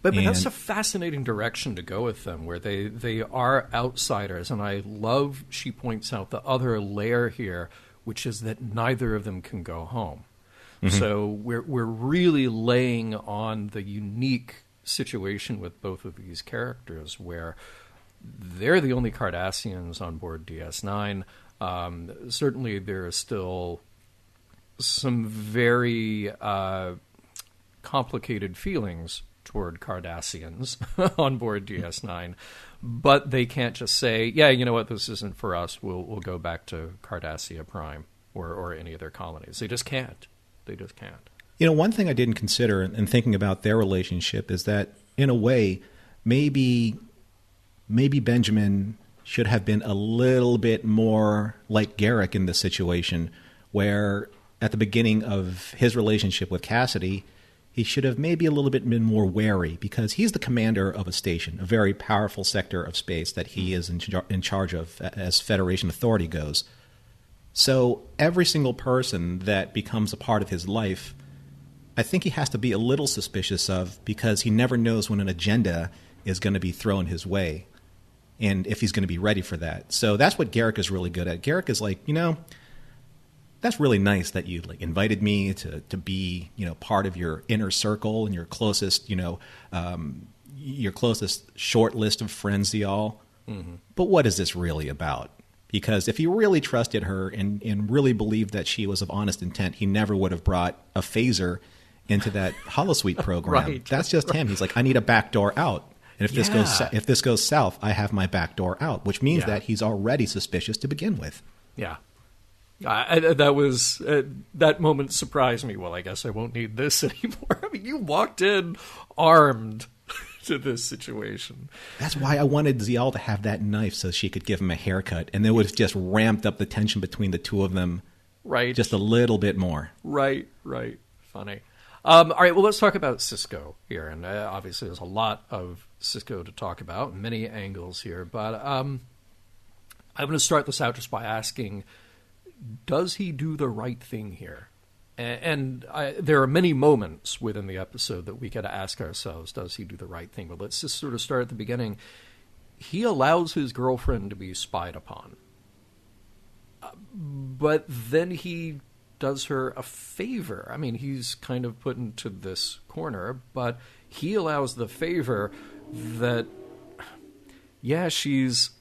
But that's a fascinating direction to go with them, where they are outsiders. And I love, she points out, the other layer here, which is that neither of them can go home. Mm-hmm. So we're really laying on the unique situation with both of these characters, where they're the only Cardassians on board DS9. Certainly there is still some very complicated feelings toward Cardassians on board DS9, but they can't just say, yeah, you know what, this isn't for us, we'll go back to Cardassia Prime or any of their colonies. They just can't. You know, one thing I didn't consider in thinking about their relationship is that, in a way, maybe Benjamin should have been a little bit more like Garak in this situation, where at the beginning of his relationship with Kasidy, he should have maybe a little bit been more wary, because he's the commander of a station, a very powerful sector of space that he is in charge of as Federation authority goes. So every single person that becomes a part of his life, I think he has to be a little suspicious of, because he never knows when an agenda is going to be thrown his way, and if he's going to be ready for that. So that's what Garak is really good at. Garak is like, you know, that's really nice that you invited me to be, part of your inner circle and your closest, your closest short list of friends, Ziyal. Mm-hmm. But what is this really about? Because if he really trusted her and really believed that she was of honest intent, he never would have brought a phaser into that holosuite program. Right. That's just him. He's like, I need a back door out. And if this goes south, I have my back door out, which means that he's already suspicious to begin with. Yeah. That moment surprised me. Well, I guess I won't need this anymore. I mean, you walked in armed to this situation. That's why I wanted Ziyal to have that knife so she could give him a haircut, and it would have just ramped up the tension between the two of them just a little bit more. Right. Funny. All right, well, let's talk about Sisko here. And obviously there's a lot of Sisko to talk about, many angles here. But I'm going to start this out just by asking, does he do the right thing here? And there are many moments within the episode that we got to ask ourselves, does he do the right thing? But let's just sort of start at the beginning. He allows his girlfriend to be spied upon. But then he does her a favor. I mean, he's kind of put into this corner, but he allows the favor that, she's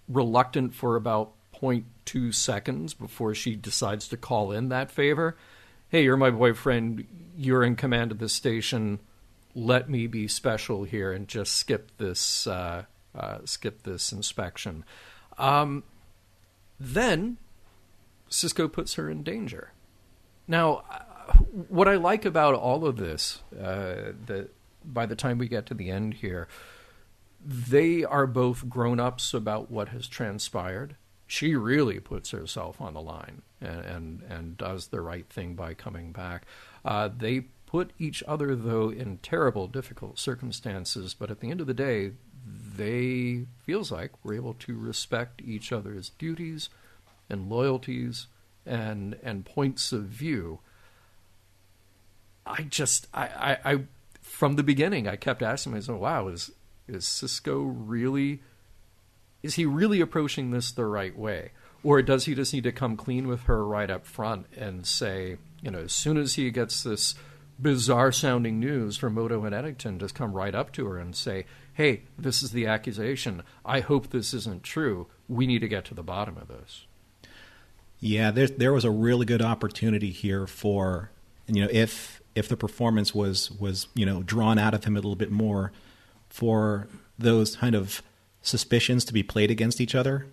reluctant for about 0.2 seconds before she decides to call in that favor. Hey, you're my boyfriend. You're in command of this station. Let me be special here and just skip this inspection. Then Sisko puts her in danger. Now, what I like about all of this, that by the time we get to the end here, they are both grown-ups about what has transpired. She really puts herself on the line and does the right thing by coming back. They put each other, though, in terrible, difficult circumstances, but at the end of the day, they, feels like, were able to respect each other's duties and loyalties and points of view. I from the beginning, I kept asking myself, wow, is Sisko really... Is he really approaching this the right way? Or does he just need to come clean with her right up front and say, as soon as he gets this bizarre-sounding news from Odo and Eddington, just come right up to her and say, hey, this is the accusation. I hope this isn't true. We need to get to the bottom of this. Yeah, there was a really good opportunity here for, if the performance was drawn out of him a little bit more, for those kind of suspicions to be played against each other,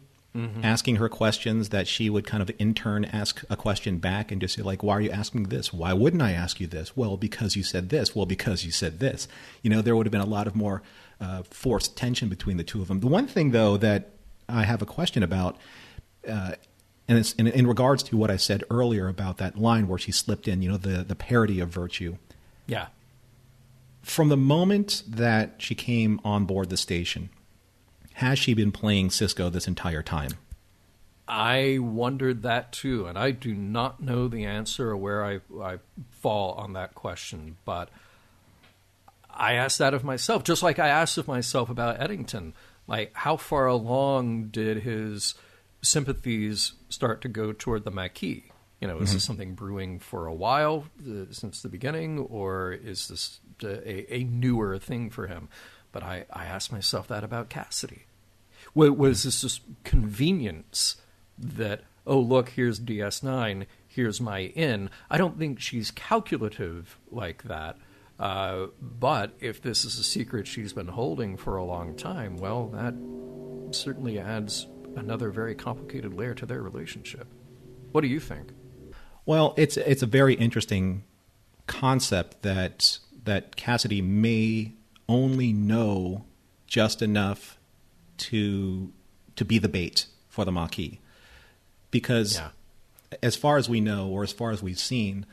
asking her questions that she would kind of in turn ask a question back and just say, like, why are you asking this? Why wouldn't I ask you this? Well, because you said this. Well, because you said this. There would have been a lot of more forced tension between the two of them. The one thing, though, that I have a question about, and it's in regards to what I said earlier about that line where she slipped in, the parody of virtue. Yeah. From the moment that she came on board the station, has she been playing Sisko this entire time? I wondered that too, and I do not know the answer or where I fall on that question, but I asked that of myself, just like I asked of myself about Eddington. Like, how far along did his sympathies start to go toward the Maquis? Is this something brewing for a while, since the beginning, or is this a newer thing for him? But I asked myself that about Kasidy. Was this just convenience that, oh, look, here's DS9, here's my in? I don't think she's calculative like that. But if this is a secret she's been holding for a long time, well, that certainly adds another very complicated layer to their relationship. What do you think? Well, it's a very interesting concept that Kasidy may only know just enough to be the bait for the Maquis. Because as far as we know, or as far as we've seen,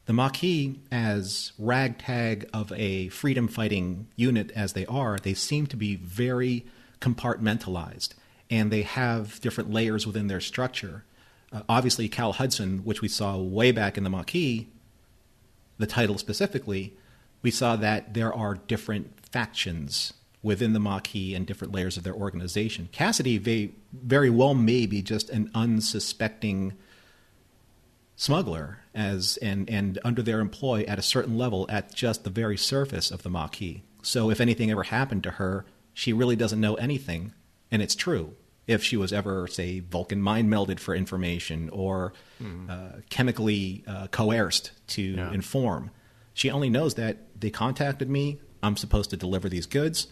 the Maquis, as ragtag of a freedom-fighting unit as they seem to be very compartmentalized, and they have different layers within their structure. Obviously, Cal Hudson, which we saw way back in the Maquis, the title specifically, we saw that there are different factions within the Maquis and different layers of their organization. Kasidy very well may be just an unsuspecting smuggler and under their employ at a certain level at just the very surface of the Maquis. So if anything ever happened to her, she really doesn't know anything, and it's true. if she was ever, say, Vulcan mind melded for information or chemically coerced to inform. She only knows that they contacted me, I'm supposed to deliver these goods,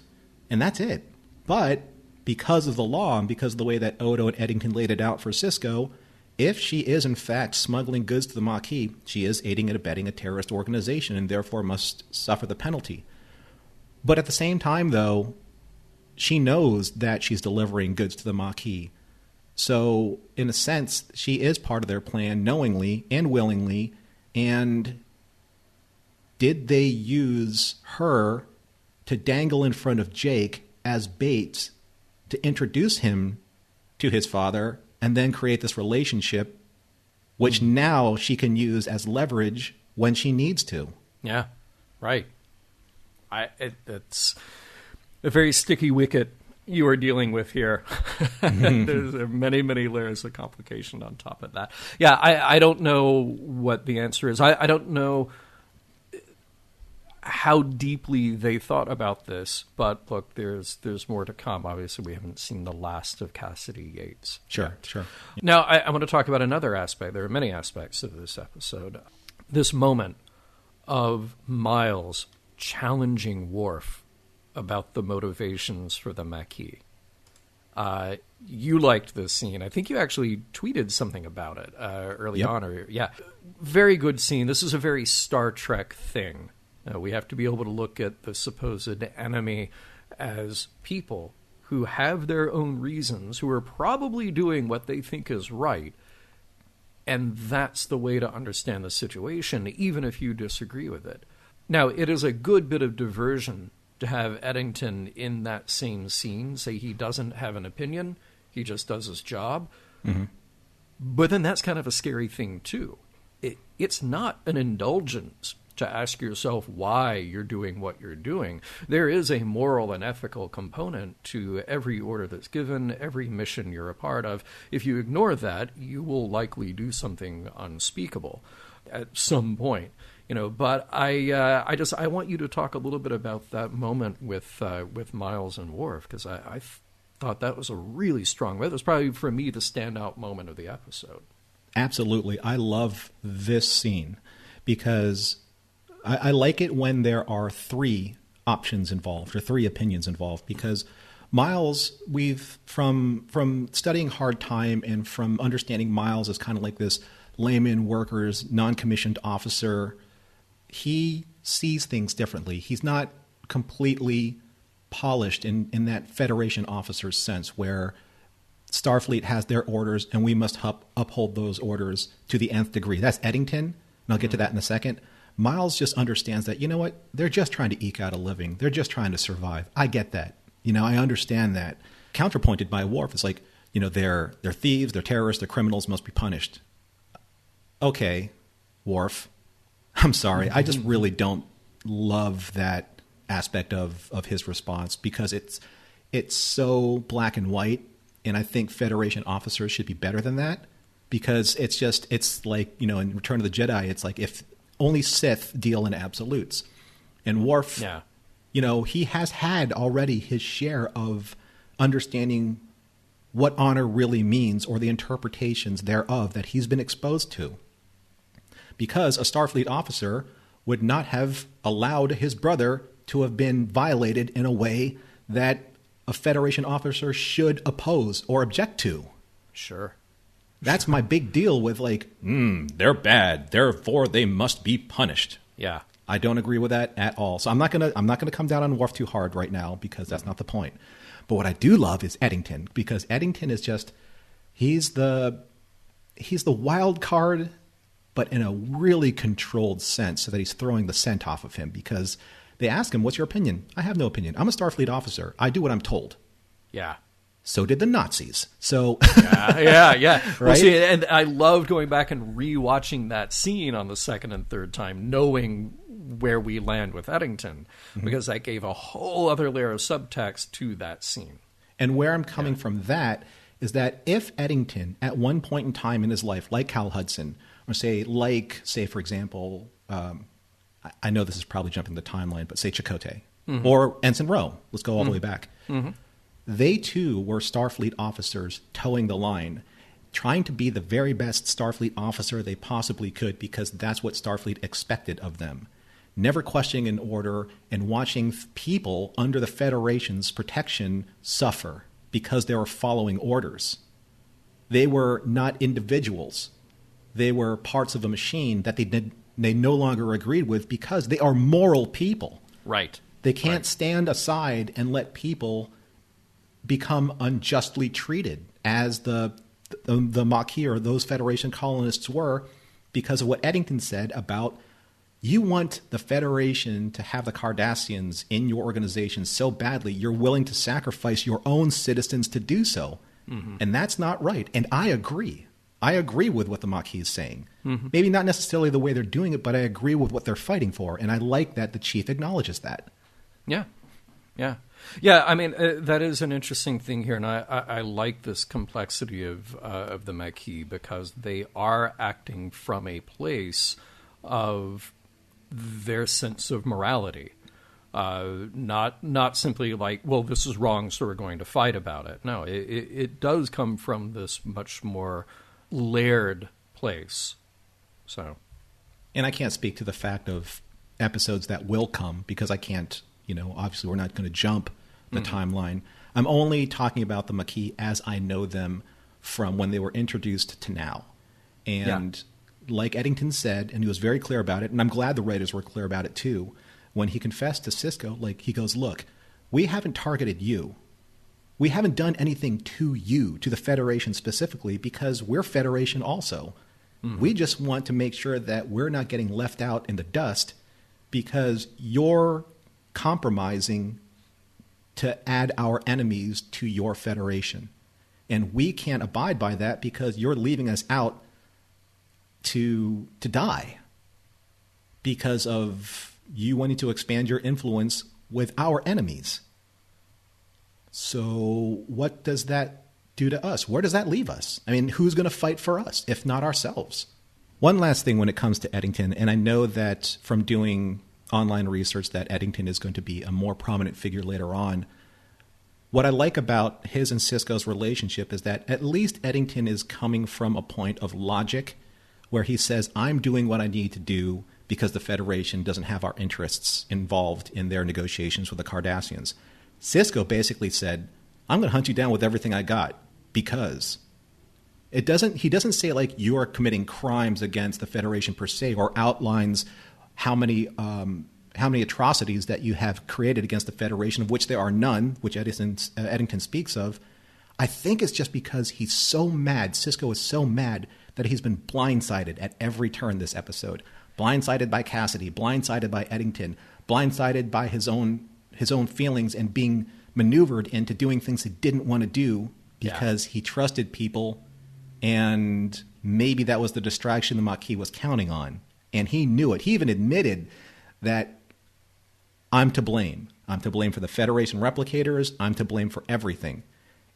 and that's it. But because of the law and because of the way that Odo and Eddington laid it out for Sisko, if she is in fact smuggling goods to the Maquis, she is aiding and abetting a terrorist organization and therefore must suffer the penalty. But at the same time, though, she knows that she's delivering goods to the Maquis. So, in a sense, she is part of their plan knowingly and willingly. And did they use her to dangle in front of Jake as bait to introduce him to his father and then create this relationship, which now she can use as leverage when she needs to? Yeah, right. It's a very sticky wicket you are dealing with here. There's many, many layers of complication on top of that. Yeah, I don't know what the answer is. I don't know how deeply they thought about this, but look, there's more to come. Obviously, we haven't seen the last of Kasidy Yates. Sure. Now, I want to talk about another aspect. There are many aspects of this episode. This moment of Miles challenging Worf about the motivations for the Maquis. You liked this scene. I think you actually tweeted something about it early on. Very good scene. This is a very Star Trek thing. We have to be able to look at the supposed enemy as people who have their own reasons, who are probably doing what they think is right. And that's the way to understand the situation, even if you disagree with it. Now, it is a good bit of diversion to have Eddington in that same scene say he doesn't have an opinion, he just does his job. Mm-hmm. But then that's kind of a scary thing, too. It's not an indulgence to ask yourself why you're doing what you're doing. There is a moral and ethical component to every order that's given, every mission you're a part of. If you ignore that, you will likely do something unspeakable at some point. But I want you to talk a little bit about that moment with Miles and Worf, because I thought that was a really strong moment. It was probably, for me, the standout moment of the episode. Absolutely. I love this scene because I like it when there are three options involved or three opinions involved, because Miles, we've from studying Hard Time and from understanding Miles as kind of like this layman workers, non-commissioned officer, he sees things differently. He's not completely polished in that Federation officer's sense where Starfleet has their orders and we must uphold those orders to the nth degree. That's Eddington, and I'll get to that in a second. Miles just understands that, you know what, they're just trying to eke out a living. They're just trying to survive. I get that. I understand that. Counterpointed by Worf, it's like, they're thieves, they're terrorists, they're criminals, must be punished. Okay, Worf, I'm sorry. I just really don't love that aspect of his response because it's so black and white, and I think Federation officers should be better than that because it's like, in Return of the Jedi, it's like if only Sith deal in absolutes. And Worf, he has had already his share of understanding what honor really means or the interpretations thereof that he's been exposed to. Because a Starfleet officer would not have allowed his brother to have been violated in a way that a Federation officer should oppose or object to. Sure. That's my big deal with they're bad, therefore they must be punished. Yeah. I don't agree with that at all. So I'm not gonna come down on Worf too hard right now because that's not the point. But what I do love is Eddington, because Eddington is he's the wild card, but in a really controlled sense, so that he's throwing the scent off of him. Because they ask him, "What's your opinion?" "I have no opinion. I'm a Starfleet officer. I do what I'm told." Yeah. So did the Nazis. So yeah. Right? Well, see, and I loved going back and rewatching that scene on the second and third time, knowing where we land with Eddington, because that gave a whole other layer of subtext to that scene. And where I'm coming from that is that if Eddington, at one point in time in his life, like Cal Hudson, or say, for example, I know this is probably jumping the timeline, but say Chakotay or Ensign Rowe. Let's go all the way back. Mm-hmm. They too were Starfleet officers towing the line, trying to be the very best Starfleet officer they possibly could because that's what Starfleet expected of them. Never questioning an order and watching people under the Federation's protection suffer because they were following orders. They were not individuals. They were parts of a machine that they no longer agreed with because they are moral people. Right. They can't stand aside and let people become unjustly treated as the Maquis or those Federation colonists were because of what Eddington said about you want the Federation to have the Cardassians in your organization so badly you're willing to sacrifice your own citizens to do so. Mm-hmm. And that's not right. And I agree. I agree with what the Maquis is saying. Mm-hmm. Maybe not necessarily the way they're doing it, but I agree with what they're fighting for. And I like that the chief acknowledges that. Yeah. Yeah. Yeah, I mean, that is an interesting thing here, and I like this complexity of the Maquis because they are acting from a place of their sense of morality, not simply like, well, this is wrong, so we're going to fight about it. No, it does come from this much more layered place. So, and I can't speak to the fact of episodes that will come because I can't. Obviously we're not going to jump the timeline. I'm only talking about the Maquis as I know them from when they were introduced to now. And like Eddington said, and he was very clear about it, and I'm glad the writers were clear about it too, when he confessed to Sisko, like he goes, look, we haven't targeted you. We haven't done anything to you, to the Federation specifically, because we're Federation also. Mm-hmm. We just want to make sure that we're not getting left out in the dust because you're compromising to add our enemies to your Federation. And we can't abide by that because you're leaving us out to die because of you wanting to expand your influence with our enemies. So what does that do to us? Where does that leave us? I mean, who's going to fight for us if not ourselves? One last thing when it comes to Eddington, and I know that from doing online research that Eddington is going to be a more prominent figure later on. What I like about his and Sisko's relationship is that at least Eddington is coming from a point of logic where he says, I'm doing what I need to do because the Federation doesn't have our interests involved in their negotiations with the Cardassians. Sisko basically said, I'm going to hunt you down with everything I got because he doesn't say like you are committing crimes against the Federation per se or outlines how many atrocities that you have created against the Federation, of which there are none, which Eddington speaks of. I think it's just because he's so mad. Sisko is so mad that he's been blindsided at every turn this episode. Blindsided by Kasidy, blindsided by Eddington, blindsided by his own feelings and being maneuvered into doing things he didn't want to do because he trusted people, and maybe that was the distraction the Maquis was counting on. And he knew it. He even admitted that I'm to blame. I'm to blame for the Federation replicators. I'm to blame for everything.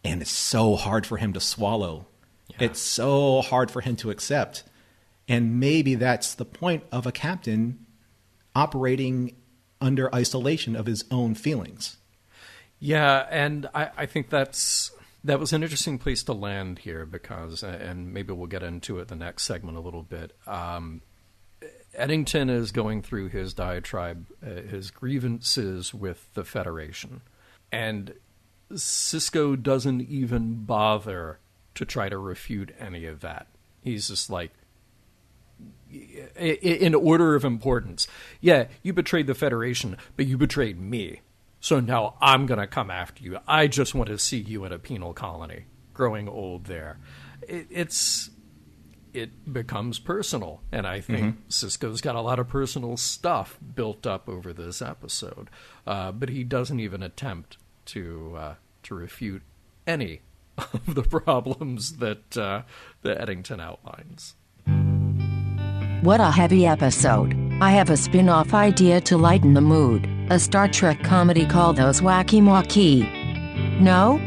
And it's so hard for him to swallow. Yeah. It's so hard for him to accept. And maybe that's the point of a captain operating under isolation of his own feelings. Yeah, and I think that was an interesting place to land here because, and maybe we'll get into it the next segment a little bit, Eddington is going through his diatribe, his grievances with the Federation. And Sisko doesn't even bother to try to refute any of that. He's just like, in order of importance, yeah, you betrayed the Federation, but you betrayed me. So now I'm going to come after you. I just want to see you in a penal colony, growing old there. It becomes personal, and I think Sisko's got a lot of personal stuff built up over this episode, but he doesn't even attempt to refute any of the problems that Eddington outlines. What a heavy episode. I have a spin-off idea to lighten the mood, a Star Trek comedy called Those Wacky Maquis. No?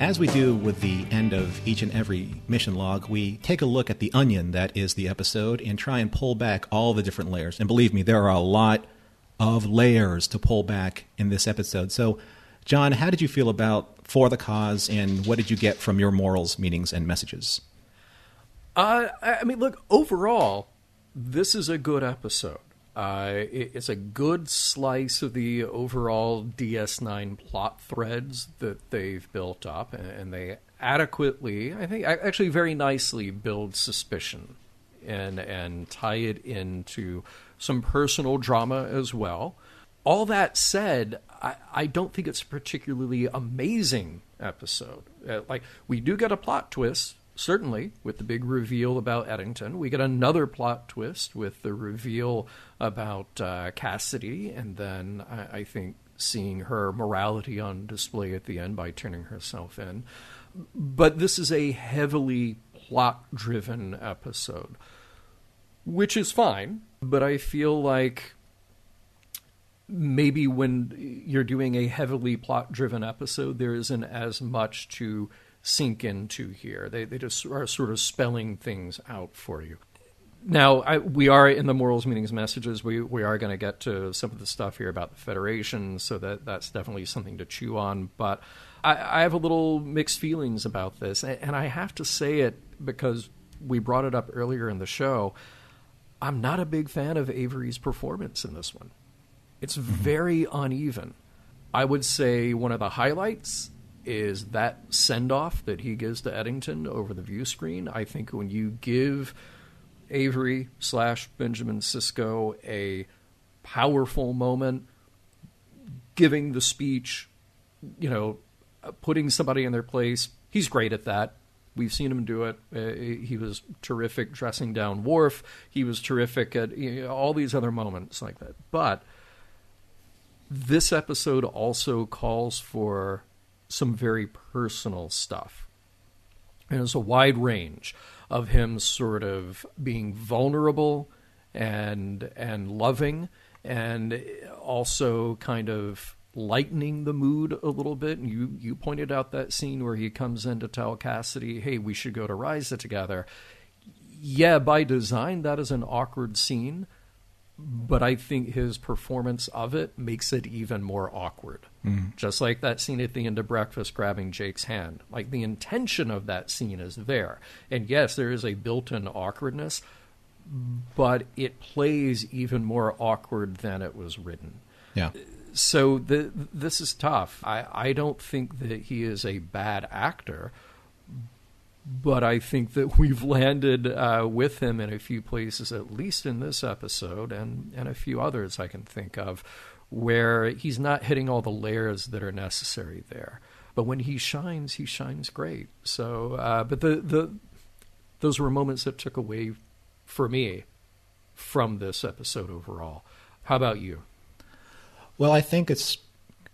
As we do with the end of each and every mission log, we take a look at the onion that is the episode and try and pull back all the different layers. And believe me, there are a lot of layers to pull back in this episode. So, John, how did you feel about For the Cause, and what did you get from your morals, meanings, and messages? I mean, look, overall, this is a good episode. It's a good slice of the overall DS9 plot threads that they've built up, and they adequately, I think, actually very nicely build suspicion and tie it into some personal drama as well. All that said, I don't think it's a particularly amazing episode. We do get a plot twist, certainly, with the big reveal about Eddington. We get another plot twist with the reveal about Kasidy, and then I think seeing her morality on display at the end by turning herself in. But this is a heavily plot-driven episode, which is fine, but I feel like maybe when you're doing a heavily plot-driven episode, there isn't as much to sink into here. They just are sort of spelling things out for you. Now, we are in the morals, meanings, messages. We are going to get to some of the stuff here about the Federation, so that's definitely something to chew on. But I have a little mixed feelings about this, and I have to say it because we brought it up earlier in the show. I'm not a big fan of Avery's performance in this one. It's very uneven. I would say one of the highlights is that send-off that he gives to Eddington over the view screen. I think when you give Avery / Benjamin Sisko a powerful moment, giving the speech, putting somebody in their place, he's great at that. We've seen him do it. He was terrific dressing down Worf. He was terrific at all these other moments like that. But this episode also calls for some very personal stuff. And there's a wide range of him sort of being vulnerable and loving, and also kind of lightening the mood a little bit. And you pointed out that scene where he comes in to tell Kasidy, hey, we should go to Risa together. Yeah, by design, that is an awkward scene, but I think his performance of it makes it even more awkward. Just like that scene at the end of Breakfast grabbing Jake's hand. Like, the intention of that scene is there. And yes, there is a built-in awkwardness, but it plays even more awkward than it was written. Yeah. So this is tough. I don't think that he is a bad actor, but I think that we've landed with him in a few places, at least in this episode, and a few others I can think of, where he's not hitting all the layers that are necessary there. But when he shines great. So, but those were moments that took away, for me, from this episode overall. How about you? Well, I think it's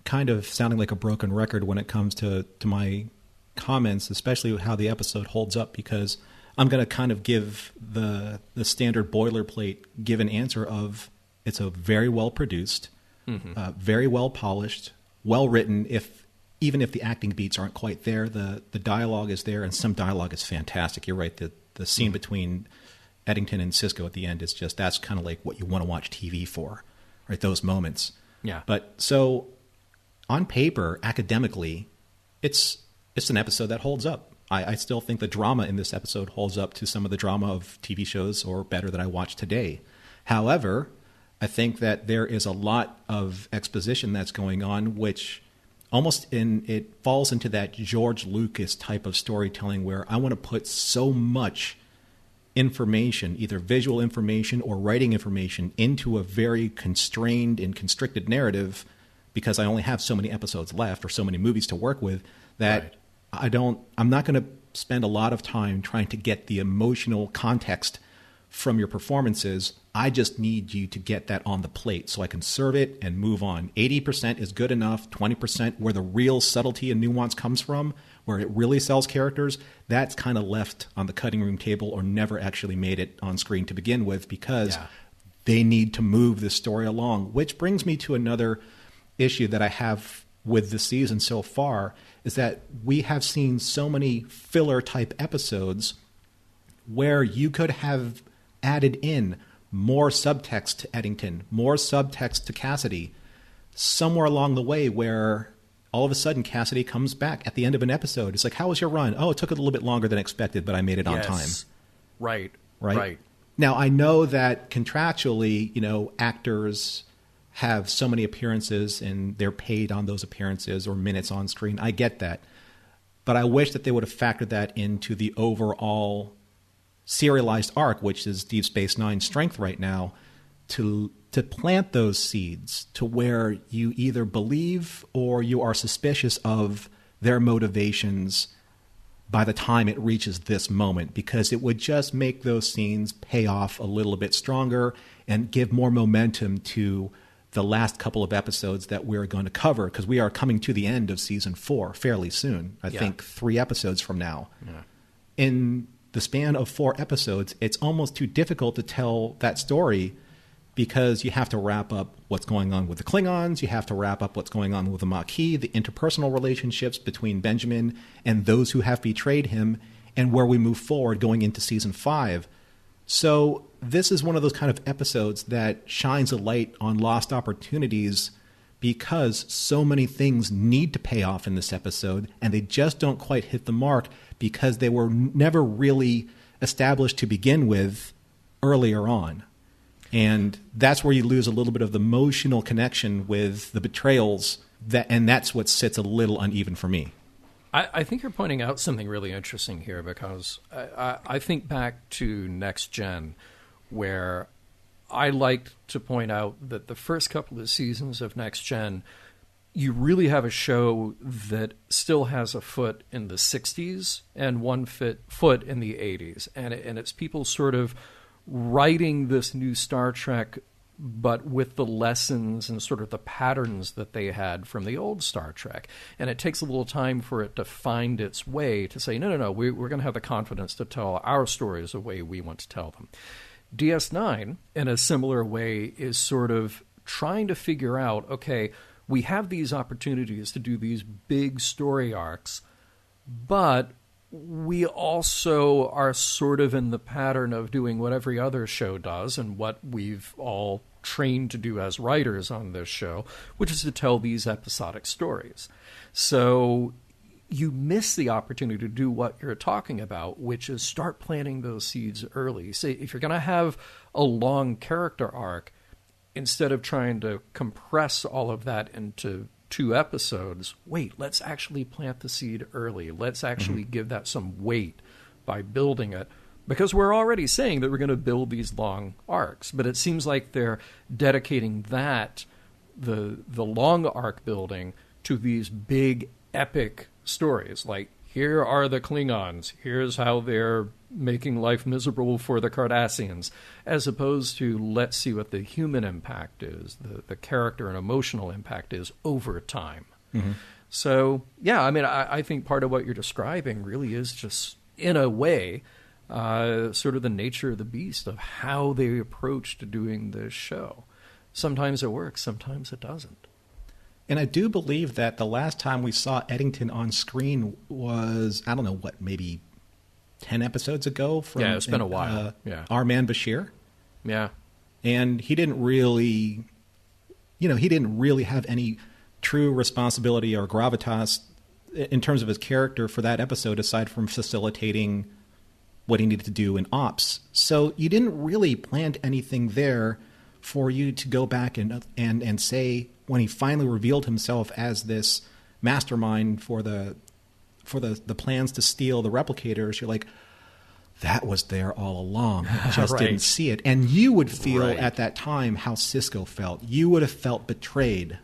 kind of sounding like a broken record when it comes to my comments, especially how the episode holds up, because I'm going to kind of give the standard boilerplate given answer of it's a very well produced, very well polished, well written. Even if the acting beats aren't quite there, the dialogue is there, and some dialogue is fantastic. You're right. The scene between Eddington and Sisko at the end is just, that's kind of like what you want to watch TV for, right? Those moments. Yeah. But so on paper, academically, it's an episode that holds up. I still think the drama in this episode holds up to some of the drama of TV shows or better that I watch today. However, I think that there is a lot of exposition that's going on, which it falls into that George Lucas type of storytelling where I want to put so much information, either visual information or writing information, into a very constrained and constricted narrative because I only have so many episodes left or so many movies to work with that I'm not going to spend a lot of time trying to get the emotional context from your performances. I just need you to get that on the plate so I can serve it and move on. 80% is good enough. 20% where the real subtlety and nuance comes from, where it really sells characters, that's kind of left on the cutting room table or never actually made it on screen to begin with because they need to move this story along. Which brings me to another issue that I have with the season so far is that we have seen so many filler-type episodes where you could have added in more subtext to Eddington, more subtext to Kasidy, somewhere along the way where all of a sudden Kasidy comes back at the end of an episode. It's like, how was your run? Oh, it took a little bit longer than expected, but I made it on time. Right. Now, I know that contractually, actors have so many appearances and they're paid on those appearances or minutes on screen. I get that. But I wish that they would have factored that into the overall serialized arc, which is Deep Space Nine's strength right now, to plant those seeds to where you either believe or you are suspicious of their motivations by the time it reaches this moment, because it would just make those scenes pay off a little bit stronger and give more momentum to the last couple of episodes that we're going to cover, because we are coming to the end of season 4 fairly soon. I think 3 episodes from now. Yeah. In the span of 4 episodes, it's almost too difficult to tell that story because you have to wrap up what's going on with the Klingons, you have to wrap up what's going on with the Maquis, the interpersonal relationships between Benjamin and those who have betrayed him, and where we move forward going into season 5. So this is one of those kind of episodes that shines a light on lost opportunities because so many things need to pay off in this episode, and they just don't quite hit the mark because they were never really established to begin with earlier on. And that's where you lose a little bit of the emotional connection with the betrayals, and that's what sits a little uneven for me. I think you're pointing out something really interesting here, because I think back to Next Gen, where I liked to point out that the first couple of seasons of Next Gen, you really have a show that still has a foot in the 60s and one foot in the 80s. And it's people sort of writing this new Star Trek, but with the lessons and sort of the patterns that they had from the old Star Trek. And it takes a little time for it to find its way to say, no, we're going to have the confidence to tell our stories the way we want to tell them. DS9, in a similar way, is sort of trying to figure out, okay, we have these opportunities to do these big story arcs, but we also are sort of in the pattern of doing what every other show does and what we've all trained to do as writers on this show, which is to tell these episodic stories. So you miss the opportunity to do what you're talking about, which is start planting those seeds early. Say, if you're going to have a long character arc, instead of trying to compress all of that into 2 episodes, let's actually plant the seed early. Let's actually give that some weight by building it, because we're already saying that we're going to build these long arcs, but it seems like they're dedicating that, the long arc building, to these big epic stories. Like, here are the Klingons, here's how they're making life miserable for the Cardassians, as opposed to let's see what the human impact is, the character and emotional impact is over time. Mm-hmm. So, yeah, I mean, I think part of what you're describing really is just, in a way, sort of the nature of the beast of how they approached doing this show. Sometimes it works, sometimes it doesn't. And I do believe that the last time we saw Eddington on screen was, I don't know, maybe 10 episodes ago? It's been a while. Our man Bashir. Yeah. And he didn't really have any true responsibility or gravitas in terms of his character for that episode, aside from facilitating what he needed to do in ops. So you didn't really plant anything there for you to go back and say, when he finally revealed himself as this mastermind for the plans to steal the replicators, you're like, that was there all along. I just didn't see it. And you would feel at that time how Sisko felt. You would have felt betrayed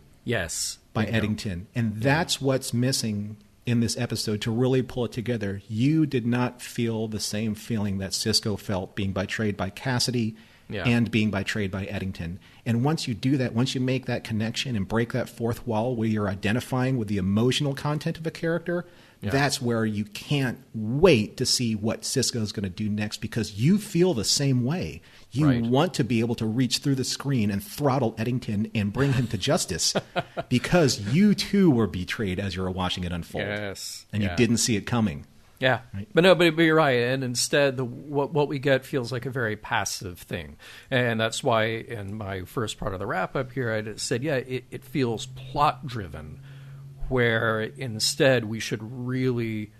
by Eddington. And that's what's missing in this episode to really pull it together. You did not feel the same feeling that Sisko felt being betrayed by Kasidy and being betrayed by Eddington. And once you do that, once you make that connection and break that fourth wall where you're identifying with the emotional content of a character, that's where you can't wait to see what Sisko is going to do next, because you feel the same way. You want to be able to reach through the screen and throttle Eddington and bring him to justice because you too were betrayed as you were watching it unfold. Yes. And you didn't see it coming. Yeah, right? But you're right. And instead, what we get feels like a very passive thing. And that's why in my first part of the wrap-up here, I just said, it feels plot-driven, where instead we should really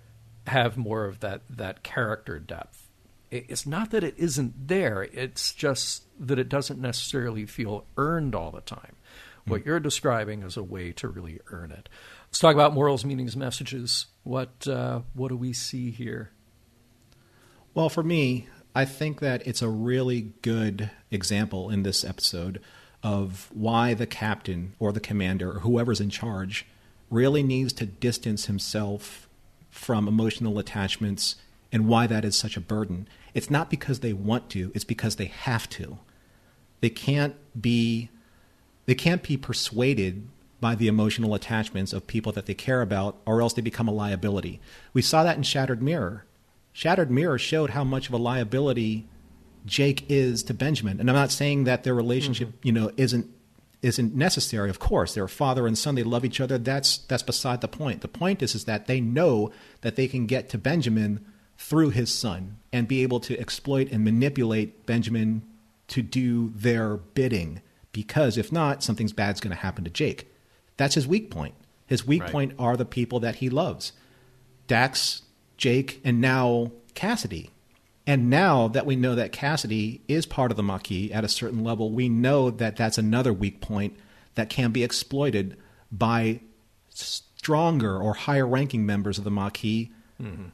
have more of that character depth. It's not that it isn't there. It's just that it doesn't necessarily feel earned all the time. What you're describing is a way to really earn it. Let's talk about morals, meanings, messages. What do we see here? Well, for me, I think that it's a really good example in this episode of why the captain or the commander or whoever's in charge really needs to distance himself from emotional attachments and why that is such a burden. It's not because they want to, it's because they have to. They can't be persuaded by the emotional attachments of people that they care about, or else they become a liability. We saw that in Shattered Mirror. Shattered Mirror showed how much of a liability Jake is to Benjamin. And I'm not saying that their relationship, isn't necessary. Of course, they're father and son. They love each other. That's beside the point. The point is that they know that they can get to Benjamin through his son and be able to exploit and manipulate Benjamin to do their bidding. Because if not, something bad's going to happen to Jake. That's his weak point. His weak point are the people that he loves. Dax, Jake, and now Kasidy. And now that we know that Kasidy is part of the Maquis at a certain level, we know that that's another weak point that can be exploited by stronger or higher-ranking members of the Maquis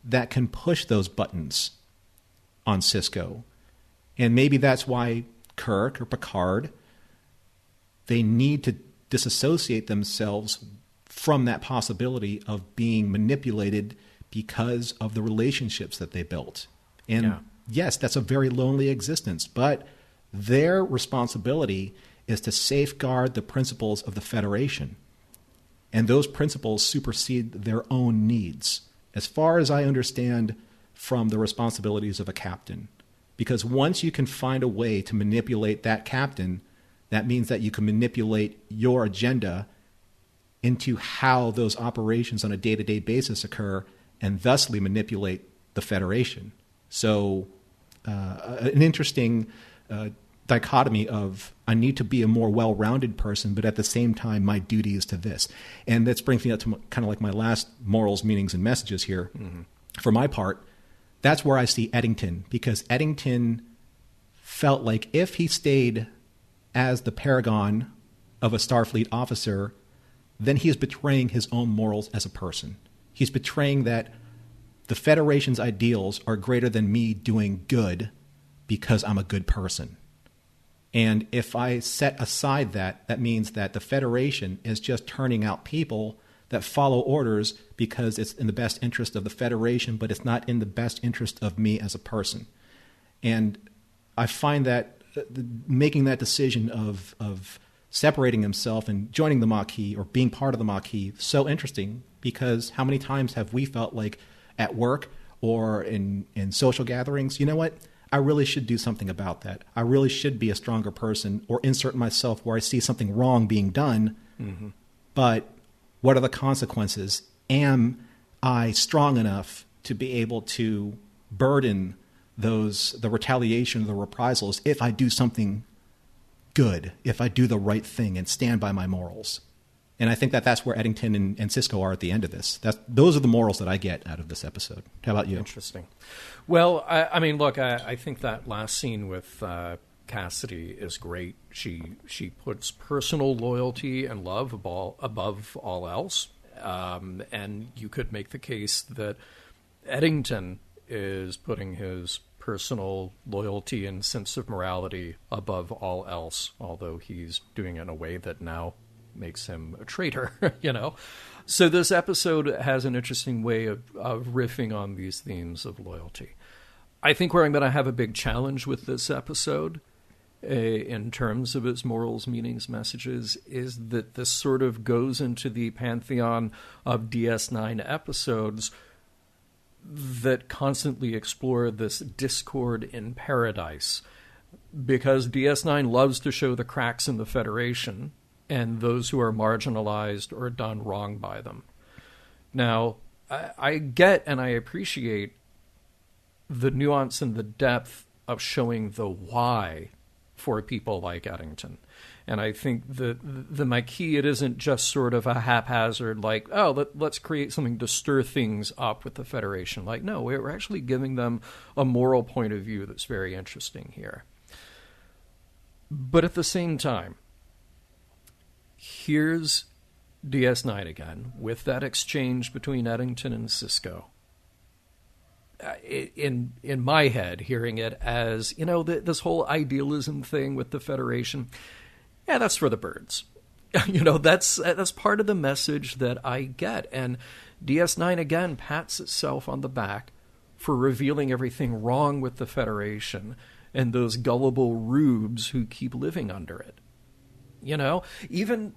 that can push those buttons on Sisko. And maybe that's why Kirk or Picard, they need to disassociate themselves from that possibility of being manipulated because of the relationships that they built. And yes, that's a very lonely existence, but their responsibility is to safeguard the principles of the Federation. And those principles supersede their own needs, as far as I understand from the responsibilities of a captain. Because once you can find a way to manipulate that captain, that means that you can manipulate your agenda into how those operations on a day-to-day basis occur and thusly manipulate the Federation. So an interesting dichotomy of I need to be a more well-rounded person, but at the same time, my duty is to this. And that brings me up to kind of like my last morals, meanings, and messages here. For my part, that's where I see Eddington, because Eddington felt like if he stayed as the paragon of a Starfleet officer, then he is betraying his own morals as a person. He's betraying that the Federation's ideals are greater than me doing good because I'm a good person. And if I set aside that, that means that the Federation is just turning out people that follow orders because it's in the best interest of the Federation, but it's not in the best interest of me as a person. And I find that making that decision of separating himself and joining the Maquis or being part of the Maquis so interesting, because how many times have we felt like at work or in social gatherings, you know what? I really should do something about that. I really should be a stronger person or insert myself where I see something wrong being done. But what are the consequences? Am I strong enough to be able to burden the retaliation, the reprisals, if I do something good, if I do the right thing and stand by my morals? And I think that that's where Eddington and Sisko are at the end of this. Those are the morals that I get out of this episode. How about you? Interesting. Well, I mean, look, I think that last scene with Kasidy is great. She puts personal loyalty and love above all else. And you could make the case that Eddington is putting his personal loyalty and sense of morality above all else, although he's doing it in a way that now makes him a traitor, you know? So this episode has an interesting way of riffing on these themes of loyalty. I think where I'm going to have a big challenge with this episode in terms of its morals, meanings, messages, is that this sort of goes into the pantheon of DS9 episodes that constantly explore this discord in paradise. Because DS9 loves to show the cracks in the Federation and those who are marginalized or done wrong by them. Now, I get and I appreciate the nuance and the depth of showing the why for people like Eddington. And I think the Maquis, it isn't just sort of a haphazard, like, oh, let's create something to stir things up with the Federation. Like, no, we're actually giving them a moral point of view that's very interesting here. But at the same time, here's DS9 again, with that exchange between Eddington and Sisko. In my head, hearing it as, this whole idealism thing with the Federation, yeah, that's for the birds. That's part of the message that I get. And DS9, again, pats itself on the back for revealing everything wrong with the Federation and those gullible rubes who keep living under it. Even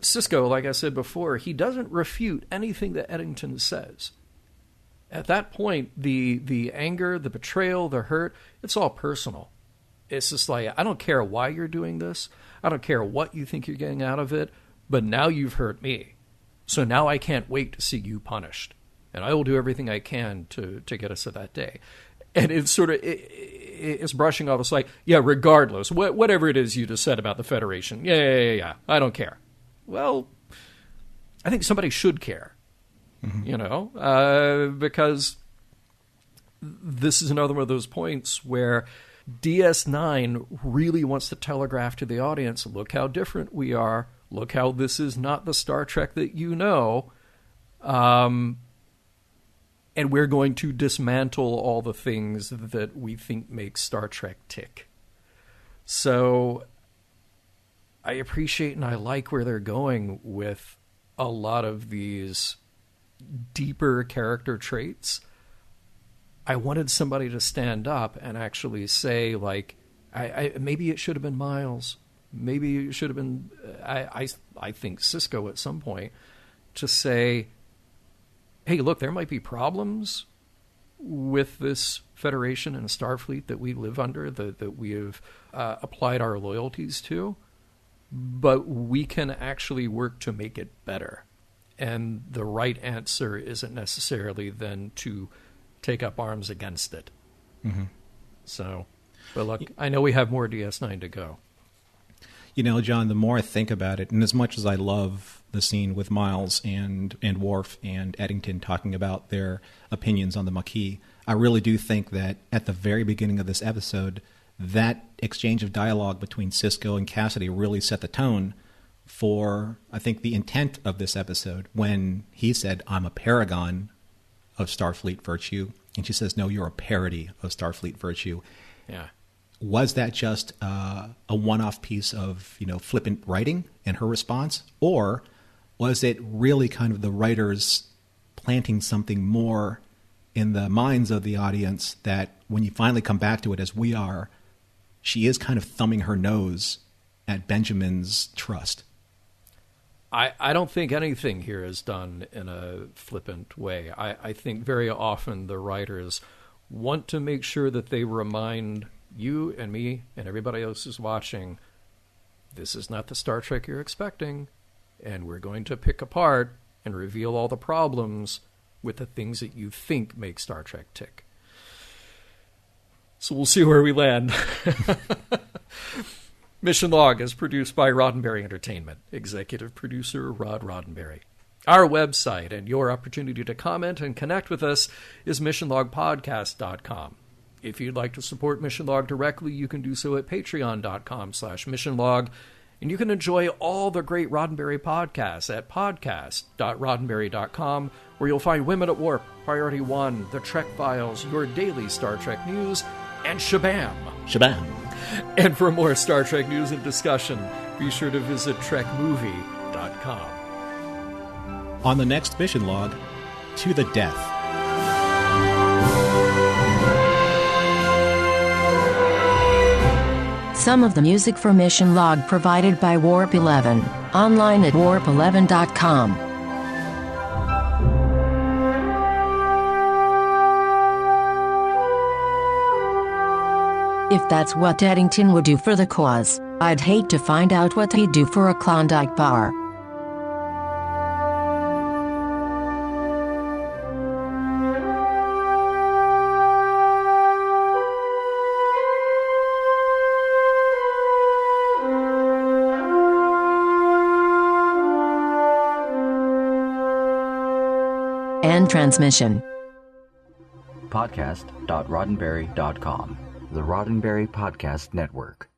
Sisko, like I said before, he doesn't refute anything that Eddington says. At that point, the anger, the betrayal, the hurt, it's all personal. It's just like, I don't care why you're doing this. I don't care what you think you're getting out of it, but now you've hurt me. So now I can't wait to see you punished. And I will do everything I can to get us to that day. And it's sort of, it's brushing off. It's like, yeah, regardless, whatever it is you just said about the Federation, yeah, I don't care. Well, I think somebody should care. Because this is another one of those points where DS9 really wants to telegraph to the audience, look how different we are, look how this is not the Star Trek that you know, and we're going to dismantle all the things that we think make Star Trek tick. So I appreciate and I like where they're going with a lot of these deeper character traits. I wanted somebody to stand up and actually say, like, maybe it should have been Miles. Maybe it should have been, I think, Sisko at some point, to say, hey, look, there might be problems with this Federation and Starfleet that we live under, that we have applied our loyalties to, but we can actually work to make it better. And the right answer isn't necessarily then to take up arms against it. Mm-hmm. So, but look, I know we have more DS9 to go. John, the more I think about it, and as much as I love the scene with Miles and Worf and Eddington talking about their opinions on the Maquis, I really do think that at the very beginning of this episode, that exchange of dialogue between Sisko and Kasidy really set the tone for, I think, the intent of this episode when he said, I'm a paragon of Starfleet virtue. And she says, no, you're a parody of Starfleet virtue. Yeah. Was that just a one-off piece of, flippant writing in her response? Or was it really kind of the writers planting something more in the minds of the audience that when you finally come back to it, as we are, she is kind of thumbing her nose at Benjamin's trust? I don't think anything here is done in a flippant way. I think very often the writers want to make sure that they remind you and me and everybody else who's watching, this is not the Star Trek you're expecting, and we're going to pick apart and reveal all the problems with the things that you think make Star Trek tick. So we'll see where we land. Mission Log is produced by Roddenberry Entertainment. Executive producer Rod Roddenberry. Our website and your opportunity to comment and connect with us is missionlogpodcast.com. If you'd like to support Mission Log directly, you can do so at patreon.com/missionlog. And you can enjoy all the great Roddenberry podcasts at podcast.roddenberry.com, where you'll find Women at Warp, Priority One, The Trek Files, your daily Star Trek news, and Shabam! And for more Star Trek news and discussion, be sure to visit trekmovie.com. On the next Mission Log, To the Death. Some of the music for Mission Log provided by Warp 11, online at warp11.com. If that's what Eddington would do for the cause, I'd hate to find out what he'd do for a Klondike bar. End transmission. Podcast.roddenberry.com, the Roddenberry Podcast Network.